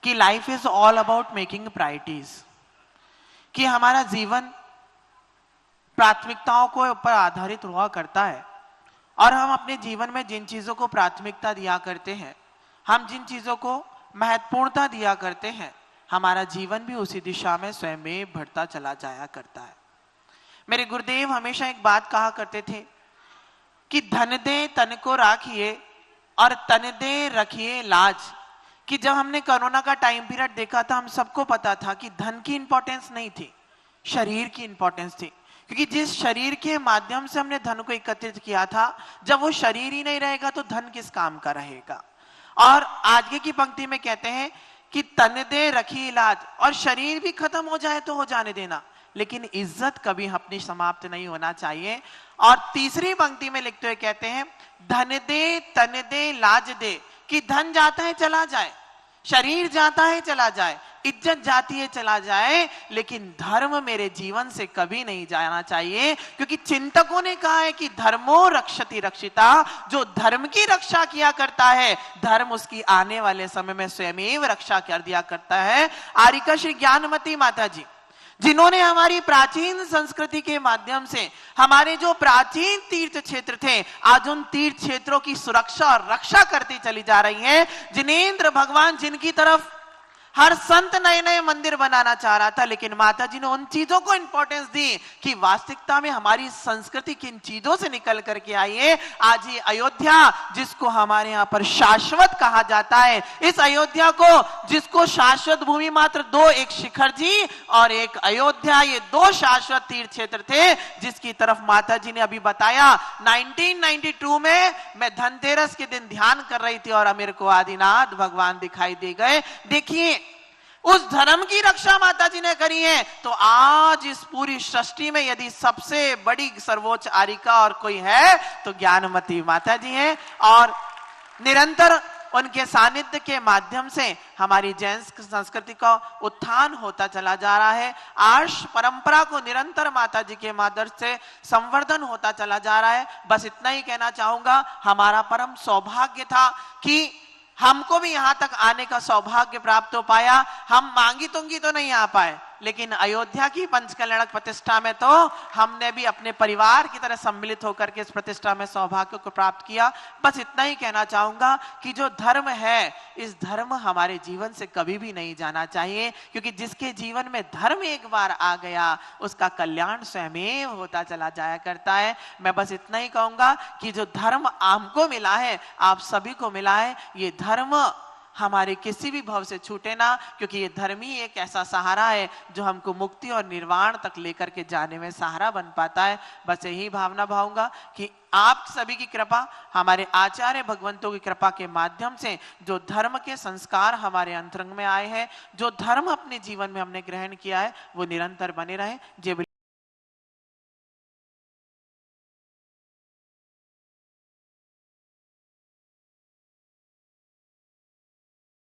कि life is all about making priorities, कि हमारा जीवन प्राथमिकताओं को ऊपर आधारित हुआ करता है और हम अपने जीवन में जिन चीजों को प्राथमिकता दिया करते हैं, हम जिन चीजों को महत्वपूर्णता दिया करते हैं, हमारा जीवन भी उसी दिशा में स्वयं बढ़ता चला जाया करता है। मेरे गुरुदेव हमेशा एक बात कहा करते थे कि धन दे तन को राखिए और तन दे रखिए लाज। कि जब हमने कोरोना का टाइम पीरियड देखा था, हम सबको पता था कि धन की इंपॉर्टेंस नहीं थी, शरीर की इंपॉर्टेंस थी। क्योंकि जिस शरीर के माध्यम से हमने धन को एकत्रित किया था, जब वो शरीर ही नहीं रहेगा तो धन किस काम का रहेगा। और आगे की पंक्ति में कहते हैं कि तन दे रखी इलाज, और शरीर भी खत्म हो जाए तो हो जाने देना, लेकिन इज्जत कभी अपनी समाप्त नहीं होना चाहिए। और तीसरी पंक्ति में लिखते हुए कहते हैं धन दे तन दे लाज दे, कि धन जाता है चला जाए, शरीर जाता है चला जाए, इज्जत जाती है चला जाए, लेकिन धर्म मेरे जीवन से कभी नहीं जाना चाहिए। क्योंकि चिंतकों ने कहा है कि धर्मो रक्षति रक्षिता, जो धर्म की रक्षा किया करता है, धर्म उसकी आने वाले समय में स्वयं रक्षा कर दिया करता है। आरिका श्री ज्ञानमती माता जी, जिन्होंने हमारी प्राचीन संस्कृति के माध्यम से हमारे जो प्राचीन तीर्थ क्षेत्र थे, आज उन तीर्थ क्षेत्रों की सुरक्षा और रक्षा करती चली जा रही हैं। जिनेंद्र भगवान जिनकी तरफ हर संत नए नए मंदिर बनाना चाह रहा था, लेकिन माता जी ने उन चीजों को इंपॉर्टेंस दी कि वास्तविकता में हमारी संस्कृति किन चीजों से निकल करके आई है। आज ये अयोध्या, जिसको हमारे यहाँ पर शाश्वत कहा जाता है, इस अयोध्या को, जिसको शाश्वत भूमि मात्र दो, एक शिखर जी और एक अयोध्या, ये दो शाश्वत तीर्थ क्षेत्र थे, जिसकी तरफ माता जी ने अभी बताया 1992 में मैं धनतेरस के दिन ध्यान कर रही थी और मेरे को आदिनाथ भगवान दिखाई दे गए। देखिए, उस धर्म की रक्षा माता जी ने करी है, तो आज इस पूरी सृष्टि में यदि सबसे बड़ी सर्वोच्च आरिका और कोई है तो ज्ञानमती माता जी हैं। और निरंतर उनके सानिध्य के माध्यम से हमारी जैन संस्कृति का उत्थान होता चला जा रहा है। आर्ष परंपरा को निरंतर माता जी के माध्यम से संवर्धन होता चला जा रहा है। बस इतना ही कहना चाहूंगा, हमारा परम सौभाग्य था कि हमको भी यहां तक आने का सौभाग्य प्राप्त हो पाया। हम मांगी तुंगी तो नहीं आ पाए, लेकिन अयोध्या की पंचकल्याणक प्रतिष्ठा में तो हमने भी अपने परिवार की तरह सम्मिलित होकर के इस प्रतिष्ठा में सौभाग्य को प्राप्त किया। बस इतना ही कहना चाहूंगा कि जो धर्म है, इस धर्म हमारे जीवन से कभी भी नहीं जाना चाहिए, क्योंकि जिसके जीवन में धर्म एक बार आ गया, उसका कल्याण स्वयं होता चला जाया करता है। मैं बस इतना ही कहूंगा कि जो धर्म हमको मिला है, आप सभी को मिला है, ये धर्म हमारे किसी भी भव से छूटे ना, क्योंकि ये धर्म ही एक ऐसा सहारा है जो हमको मुक्ति और निर्वाण तक लेकर के जाने में सहारा बन पाता है। बस यही भावना भाऊंगा कि आप सभी की कृपा, हमारे आचार्य भगवंतों की कृपा के माध्यम से जो धर्म के संस्कार हमारे अंतरंग में आए हैं, जो धर्म अपने जीवन में हमने ग्रहण किया है, वो निरंतर बने रहे। जय